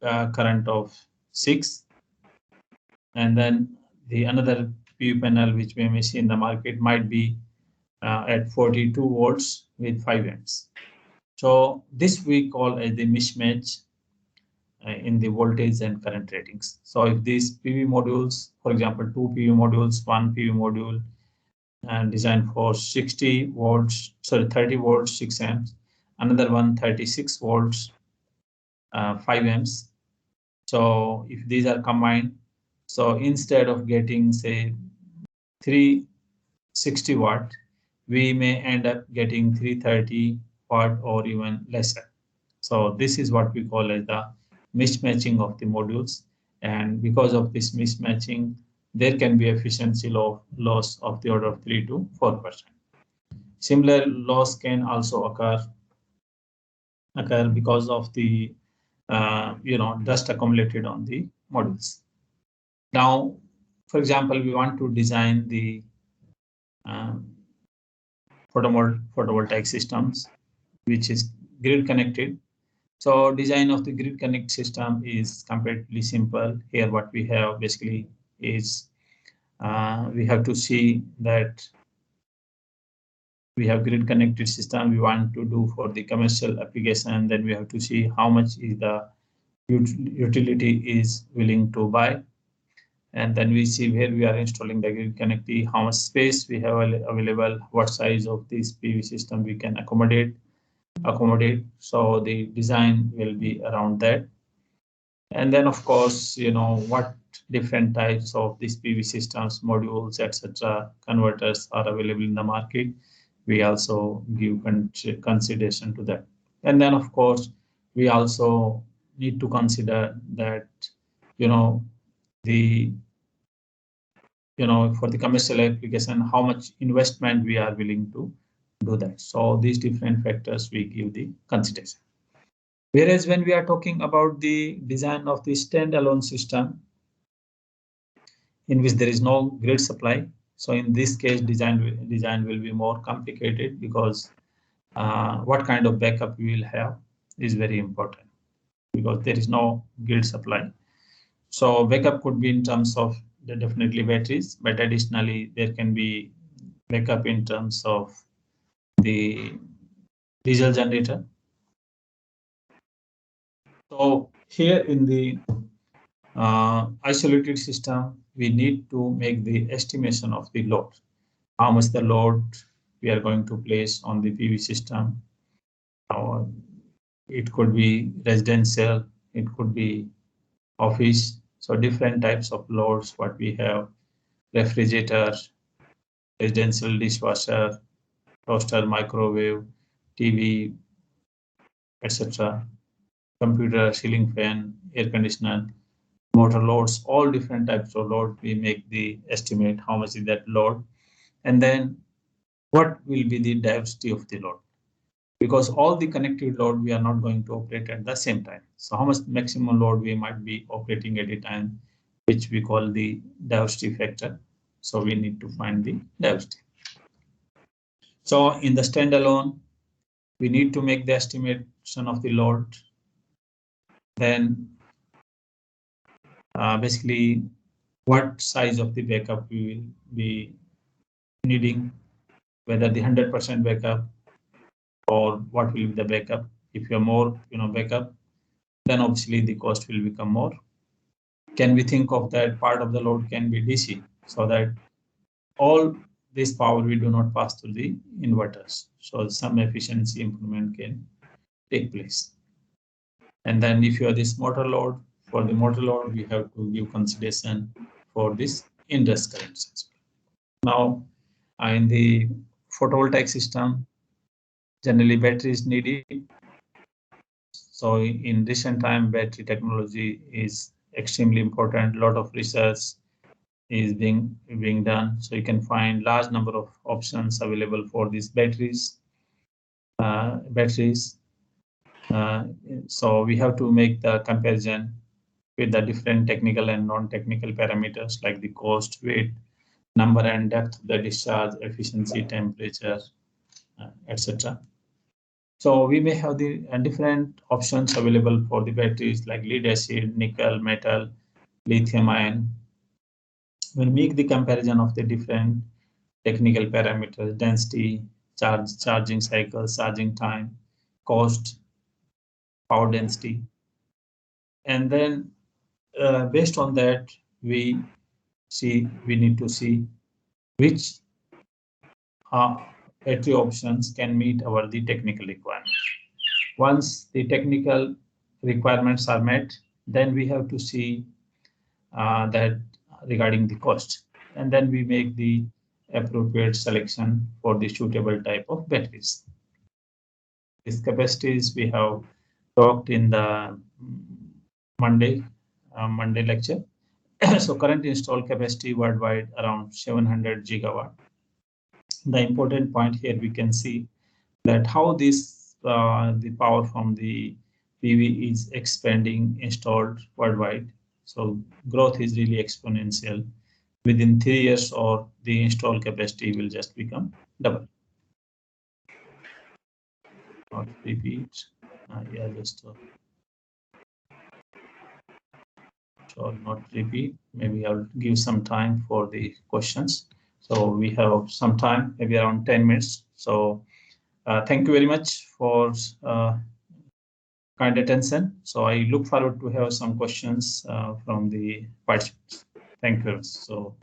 S1: current of 6. And then the another PV panel which we may see in the market might be at 42 volts with 5 amps. So this we call as the mismatch in the voltage and current ratings. So if these PV modules, for example, 2 PV modules, 1 PV module, and designed for 60 volts, sorry, 30 volts, 6 amps, another one 36 volts, 5 amps. So if these are combined, so instead of getting say 360 watt, we may end up getting 330 watt or even lesser. So this is what we call as the mismatching of the modules. And because of this mismatching, there can be efficiency loss of the order of 3 to 4%. Similar loss can also occur because of the dust accumulated on the modules. Now, for example, we want to design the photovoltaic systems, which is grid connected. So design of the grid connect system is completely simple. Here what we have basically is we have to see that we have grid connected system we want to do for the commercial application. Then we have to see how much is the utility is willing to buy. And then we see where we are installing the grid connectivity, how much space we have available, what size of this PV system we can accommodate. So the design will be around that. And then of course, what different types of these PV systems, modules, etc., converters are available in the market. We also give consideration to that. And then of course, we also need to consider that, for the commercial application, how much investment we are willing to do that. So these different factors we give the consideration. Whereas when we are talking about the design of the standalone system in which there is no grid supply, so in this case design will be more complicated, because what kind of backup we will have is very important. because there is no grid supply. So backup could be in terms of definitely batteries, but additionally there can be backup in terms of the diesel generator. So here in the isolated system, we need to make the estimation of the load. How much the load we are going to place on the PV system. It could be residential, it could be office. So different types of loads what we have: refrigerator, residential dishwasher, toaster, microwave, TV, etc. Computer, ceiling fan, air conditioner, motor loads, all different types of load. We make the estimate how much is that load, and then what will be the diversity of the load, because all the connected load we are not going to operate at the same time. So how much maximum load we might be operating at a time, which we call the diversity factor. So we need to find the diversity. So in the standalone, we need to make the estimation of the load. Then basically what size of the backup we will be needing, whether the 100% backup or what will be the backup. If you have more backup, then obviously the cost will become more. Can we think of that part of the load can be DC, so that all this power we do not pass through the inverters, so some efficiency improvement can take place. And then if you have this motor load, for the motor load we have to give consideration for this inrush currents as well. Now in the photovoltaic system, generally battery is needed. So in recent time, battery technology is extremely important. A lot of research is being done. So you can find large number of options available for these batteries. So we have to make the comparison with the different technical and non-technical parameters like the cost, weight, number and depth of the discharge, efficiency, temperature, etc. So we may have the different options available for the batteries like lead acid, nickel, metal, lithium ion. We'll make the comparison of the different technical parameters: density, charging cycles, charging time, cost, power density. And then based on that, we need to see which battery options can meet the technical requirements. Once the technical requirements are met, then we have to see that regarding the cost, and then we make the appropriate selection for the suitable type of batteries. These capacities we have talked in the Monday lecture. So current installed capacity worldwide around 700 gigawatt. The important point here we can see that how this the power from the PV is expanding installed worldwide. So growth is really exponential. Within 3 years, or the installed capacity will just become double. Not repeat. Yeah, just not repeat. Maybe I'll give some time for the questions. So we have some time, maybe around 10 minutes. So thank you very much for kind attention. So I look forward to have some questions from the participants. Thank you. So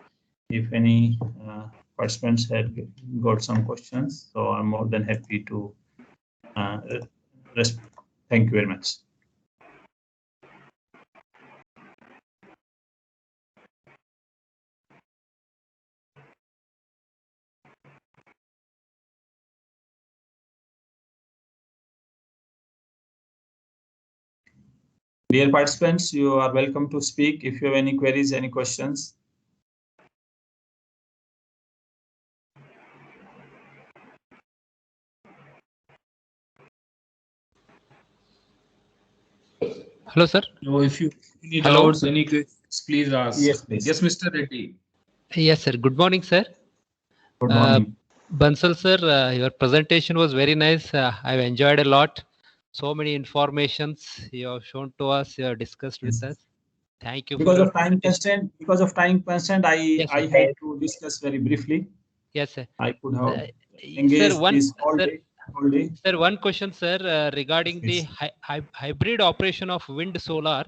S1: if any participants had got some questions, so I'm more than happy to respond. Thank you very much. Dear participants, you are welcome to speak if you have any queries, any questions.
S5: Hello, sir.
S6: No, if you need
S5: Hello.
S6: doubts, any questions, please ask.
S1: Yes, please.
S6: Yes, Mr. Reddy.
S5: Yes, sir. Good morning, sir.
S1: Good morning.
S5: Bansal, sir, your presentation was very nice. I've enjoyed a lot. So many informations you have shown to us, you have discussed with us. Thank you for
S1: Because
S5: your
S1: of time
S5: presentation.
S1: constraint, I
S5: Yes, sir.
S1: had to discuss very briefly.
S5: Yes, sir.
S1: I could have
S5: Sir,
S1: engaged
S5: one,
S1: this all
S5: sir,
S1: day. All day.
S5: sir, one question, sir, regarding the
S1: Yes.
S5: hybrid operation of wind solar.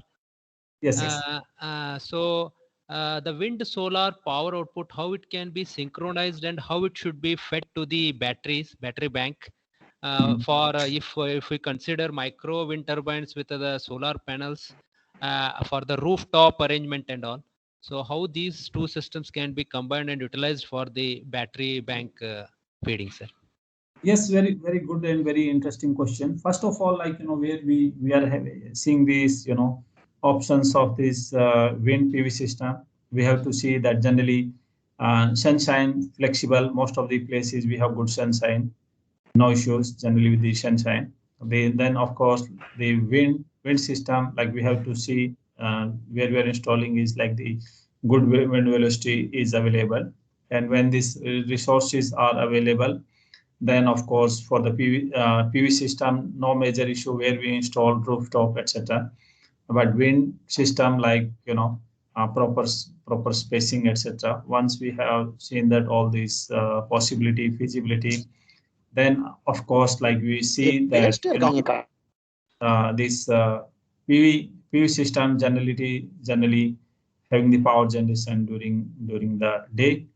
S1: Yes. Yes.
S5: So the wind solar power output, how it can be synchronized and how it should be fed to the battery bank. For if we consider micro wind turbines with the solar panels for the rooftop arrangement and all. So how these two systems can be combined and utilized for the battery bank feeding, sir?
S1: Yes, very good and very interesting question. First of all, like where we are seeing these options of this wind PV system, we have to see that generally sunshine flexible. Most of the places we have good sunshine, no issues generally with the sunshine. Then of course the wind system, like we have to see where we are installing is like the good wind velocity is available, and when these resources are available, then of course for the PV system, no major issue where we install rooftop, etc. But wind system, like proper spacing, etc. Once we have seen that all these possibility feasibility, then of course like we see that this PV system generally having the power generation during the day,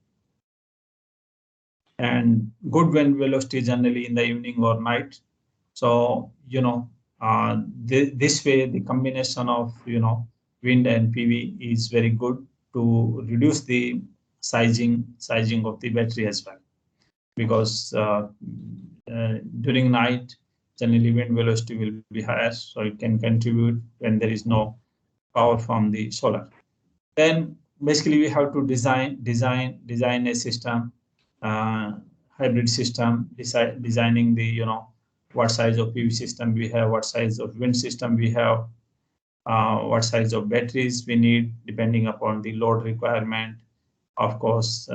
S1: and good wind velocity generally in the evening or night. So this way the combination of wind and PV is very good to reduce the sizing of the battery as well, because during night generally wind velocity will be higher, so it can contribute when there is no power from the solar. Then basically we have to design a system, hybrid system, designing the what size of PV system we have, what size of wind system we have, what size of batteries we need depending upon the load requirement. Of course,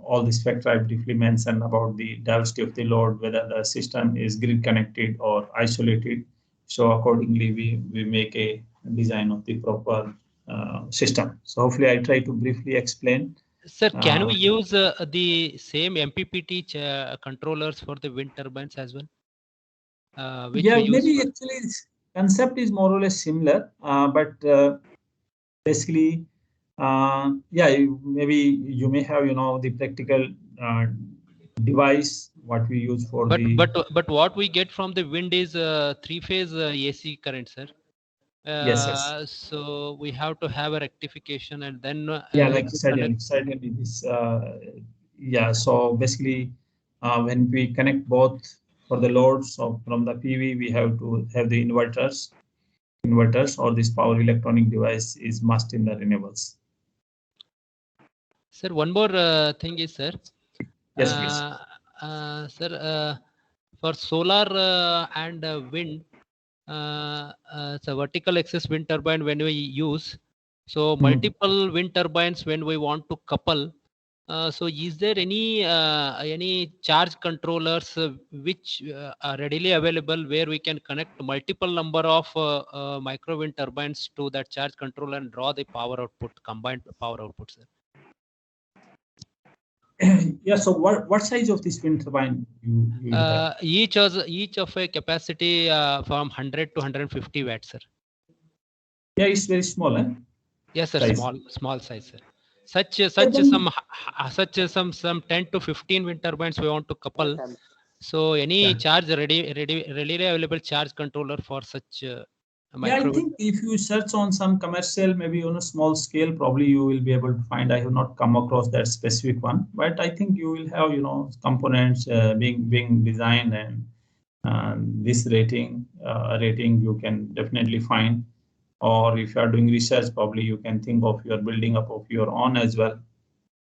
S1: all the spectra I briefly mentioned about the diversity of the load, whether the system is grid connected or isolated. So accordingly, we make a design of the proper system. So hopefully I try to briefly explain.
S5: Sir, can we use the same MPPT controllers for the wind turbines as well? Which
S1: Yeah,
S5: we use
S1: maybe actually concept is more or less similar, but basically, yeah, maybe you may have the practical device what we use for
S5: but what we get from the wind is three-phase AC current, sir.
S1: Yes.
S5: So we have to have a rectification and then
S1: Yeah, like certainly this yeah. So basically, when we connect both for the loads of from the PV, we have to have the inverters, or this power electronic device is must in the renewables.
S5: Sir, one more thing is, sir.
S1: Yes, please.
S5: Sir, for solar and wind, it's a vertical axis wind turbine when we use. So multiple wind turbines when we want to couple. So is there any charge controllers which are readily available where we can connect multiple number of micro wind turbines to that charge controller and draw the power output, combined power output, sir?
S1: Yeah. So what size of this wind turbine you have?
S5: Each of a capacity from 100 to 150 watts, sir.
S1: Yeah, it's very small, eh?
S5: Yes, sir.
S1: Size.
S5: Small size, sir. Some 10 to 15 wind turbines we want to couple. So any charge readily available charge controller for such micro.
S1: Yeah, I think if you search on some commercial, maybe on a small scale, probably you will be able to find. I have not come across that specific one, but I think you will have components being designed, and this rating you can definitely find. Or if you are doing research, probably you can think of your building up of your own as well.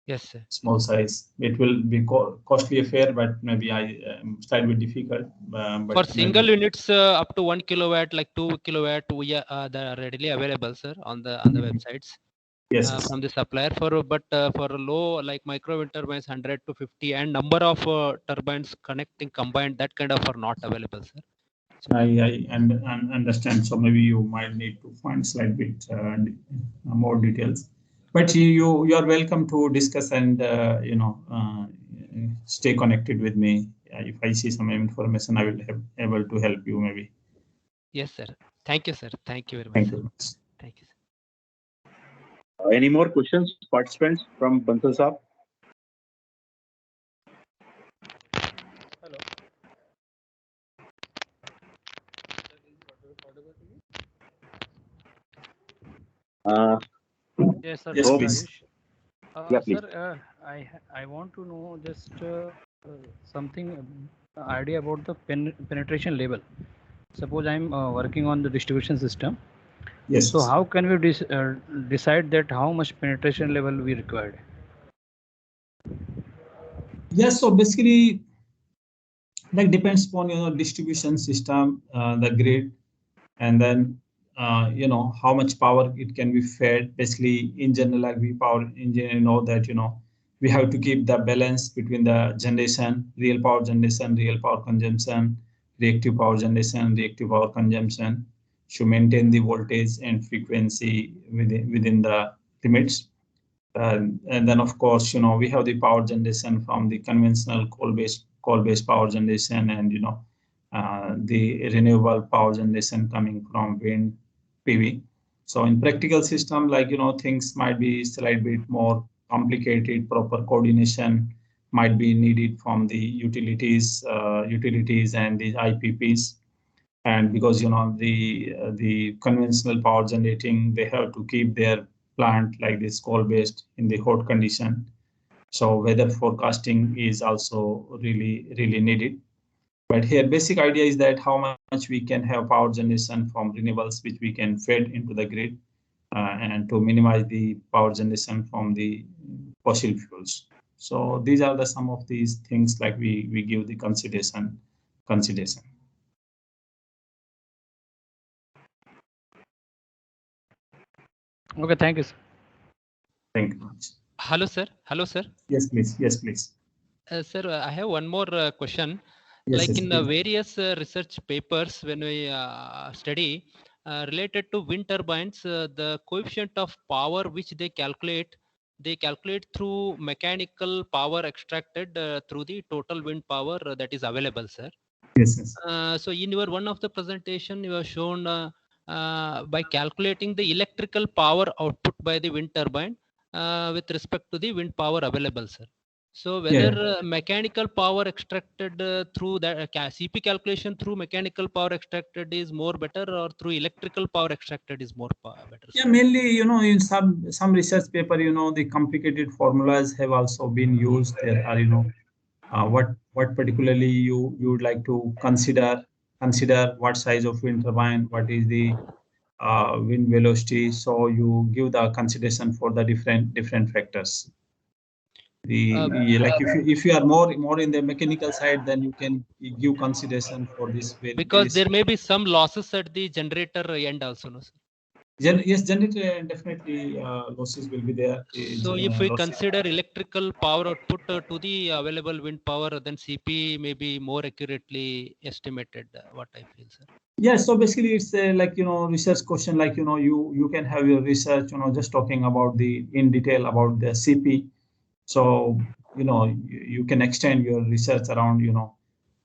S5: Yes, sir.
S1: Small size. It will be costly affair, but maybe slightly difficult. But
S5: for single units up to 1 kilowatt, like 2 kilowatt, we are readily available, sir, on the websites.
S1: Yes. Yes.
S5: from the supplier for a low like micro wind turbines 100 to 50 and number of turbines connecting combined, that kind of are not available, sir.
S1: I understand. So maybe you might need to find slight bit more details. But you are welcome to discuss and stay connected with me. If I see some information, I will have able to help you maybe.
S5: Yes, sir. Thank you, sir. Thank you very much.
S1: Thank
S5: Sir.
S1: you.
S5: Thank you, sir.
S7: Any more questions, participants from Bansal Saab?
S8: Yes, sir.
S1: Yes,
S8: Hope-
S1: please.
S7: Yeah, please.
S8: Sir, I want to know just something idea about the penetration level. Suppose I'm working on the distribution system.
S1: Yes.
S8: So how can we decide that how much penetration level we required?
S1: Yes. So basically, like depends upon distribution system, the grid, and then how much power it can be fed. Basically, in general, like we power engineer know that we have to keep the balance between the generation, real power generation, real power consumption, reactive power generation, reactive power consumption, to maintain the voltage and frequency within the limits. And then of course, we have the power generation from the conventional coal-based power generation, and the renewable power generation coming from wind, PV. So in practical system, like things might be slightly bit more complicated. Proper coordination might be needed from the utilities and the IPPs. And because the conventional power generating, they have to keep their plant like this coal-based in the hot condition. So weather forecasting is also really needed. But here, basic idea is that how much we can have power generation from renewables, which we can feed into the grid, and to minimize the power generation from the fossil fuels. So these are the some of these things like we give the consideration.
S8: Okay, thank you, sir.
S1: Thank you much.
S5: Hello, sir. Hello, sir.
S1: Yes, please. Yes, please.
S5: Sir, I have one more question.
S1: Yes,
S5: Like
S1: yes,
S5: in
S1: please.
S5: various research papers, when we study related to wind turbines, the coefficient of power which they calculate through mechanical power extracted through the total wind power that is available, sir.
S1: Yes, yes.
S5: So in your one of the presentation, you have shown by calculating the electrical power output by the wind turbine with respect to the wind power available, sir. So whether mechanical power extracted through that CP calculation through mechanical power extracted is more better, or through electrical power extracted is more better?
S1: Yeah, mainly, in some research paper, the complicated formulas have also been used. There are, what particularly you would like to consider what size of wind turbine, what is the wind velocity. So you give the consideration for the different factors. Like if you are more in the mechanical side, then you can give consideration for this.
S5: Because there may be some losses at the generator end also, no, sir?
S1: Yes, generator definitely losses will be there.
S5: So if we
S1: Losses.
S5: consider electrical power output to the available wind power, then CP may be more accurately estimated. What I feel, sir.
S1: Yeah, so basically it's like research question. Like you can have your research just talking about in detail about the CP. So you can extend your research around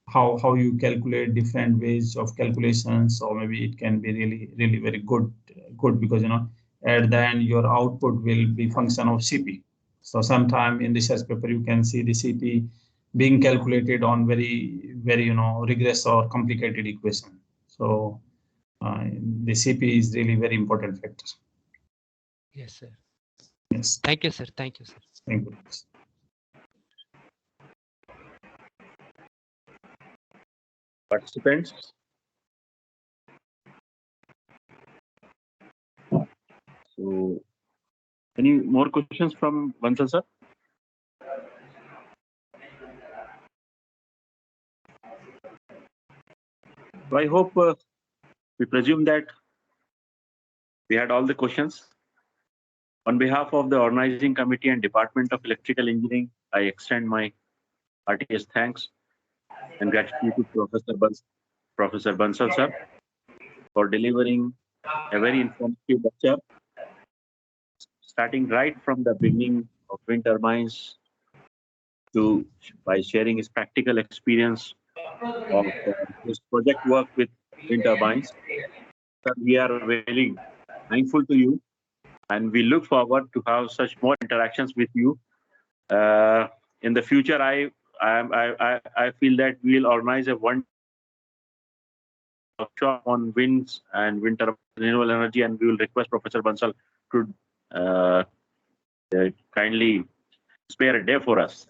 S1: how you calculate different ways of calculations. So maybe it can be really very good because at the end your output will be function of CP. So sometime in research paper you can see the CP being calculated on very rigorous or complicated equation. So the CP is really very important factor.
S5: Yes, sir.
S1: Yes.
S5: Thank you, sir. Thank you, sir.
S1: Thank you.
S7: Participants? So, any more questions from Bansal sir? So I hope we presume that we had all the questions. On behalf of the organizing committee and Department of Electrical Engineering, I extend my heartiest thanks and gratitude to Professor Bansal sir for delivering a very informative lecture, starting right from the beginning of wind turbines to by sharing his practical experience of his project work with wind turbines. Sir, we are very thankful to you, and we look forward to have such more interactions with you. In the future, I feel that we'll organize a one workshop on winds and wind turbine renewable energy, and we will request Professor Bansal to kindly spare a day for us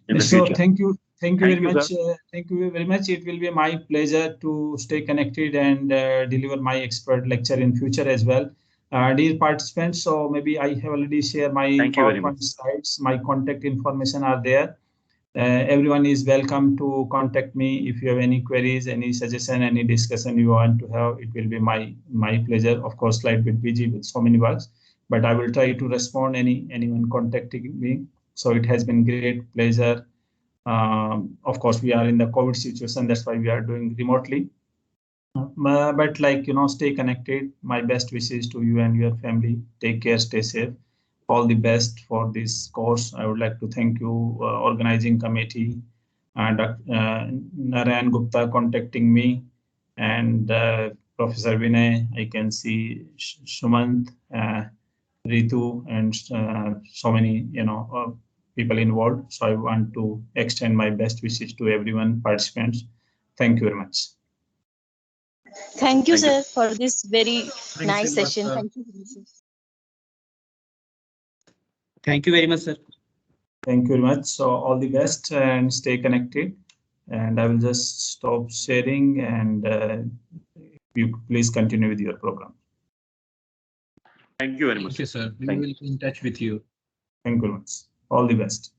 S7: in the
S1: So
S7: future.
S1: thank you very
S7: you,
S1: much. Thank you very much. It will be my pleasure to stay connected and deliver my expert lecture in future as well. Dear participants, so maybe I have already shared my
S7: Thank you very
S1: PowerPoint
S7: much.
S1: slides. My contact information are there. Everyone is welcome to contact me if you have any queries, any suggestion, any discussion you want to have. It will be my pleasure. Of course, slight bit busy with so many works, but I will try to respond anyone contacting me. So it has been great pleasure. Of course, we are in the COVID situation, that's why we are doing remotely. But like, stay connected. My best wishes to you and your family. Take care, stay safe. All the best for this course. I would like to thank you, organizing committee, and Narayan Gupta contacting me, and Professor Vinay. I can see Sumant, Ritu, and so many, people involved. So I want to extend my best wishes to everyone, participants. Thank you very much.
S4: Thank you,
S7: Thank you.
S4: sir, for this very nice session.
S6: sir.
S4: Thank you. Sir.
S6: Thank you very much, sir.
S1: Thank you very much. So all the best and stay connected. And I will just stop sharing, and you please continue with your program.
S7: Thank you very much.
S6: Thank you, sir. We
S7: Thank
S6: will be in touch with you.
S1: Thank you very much. All the best.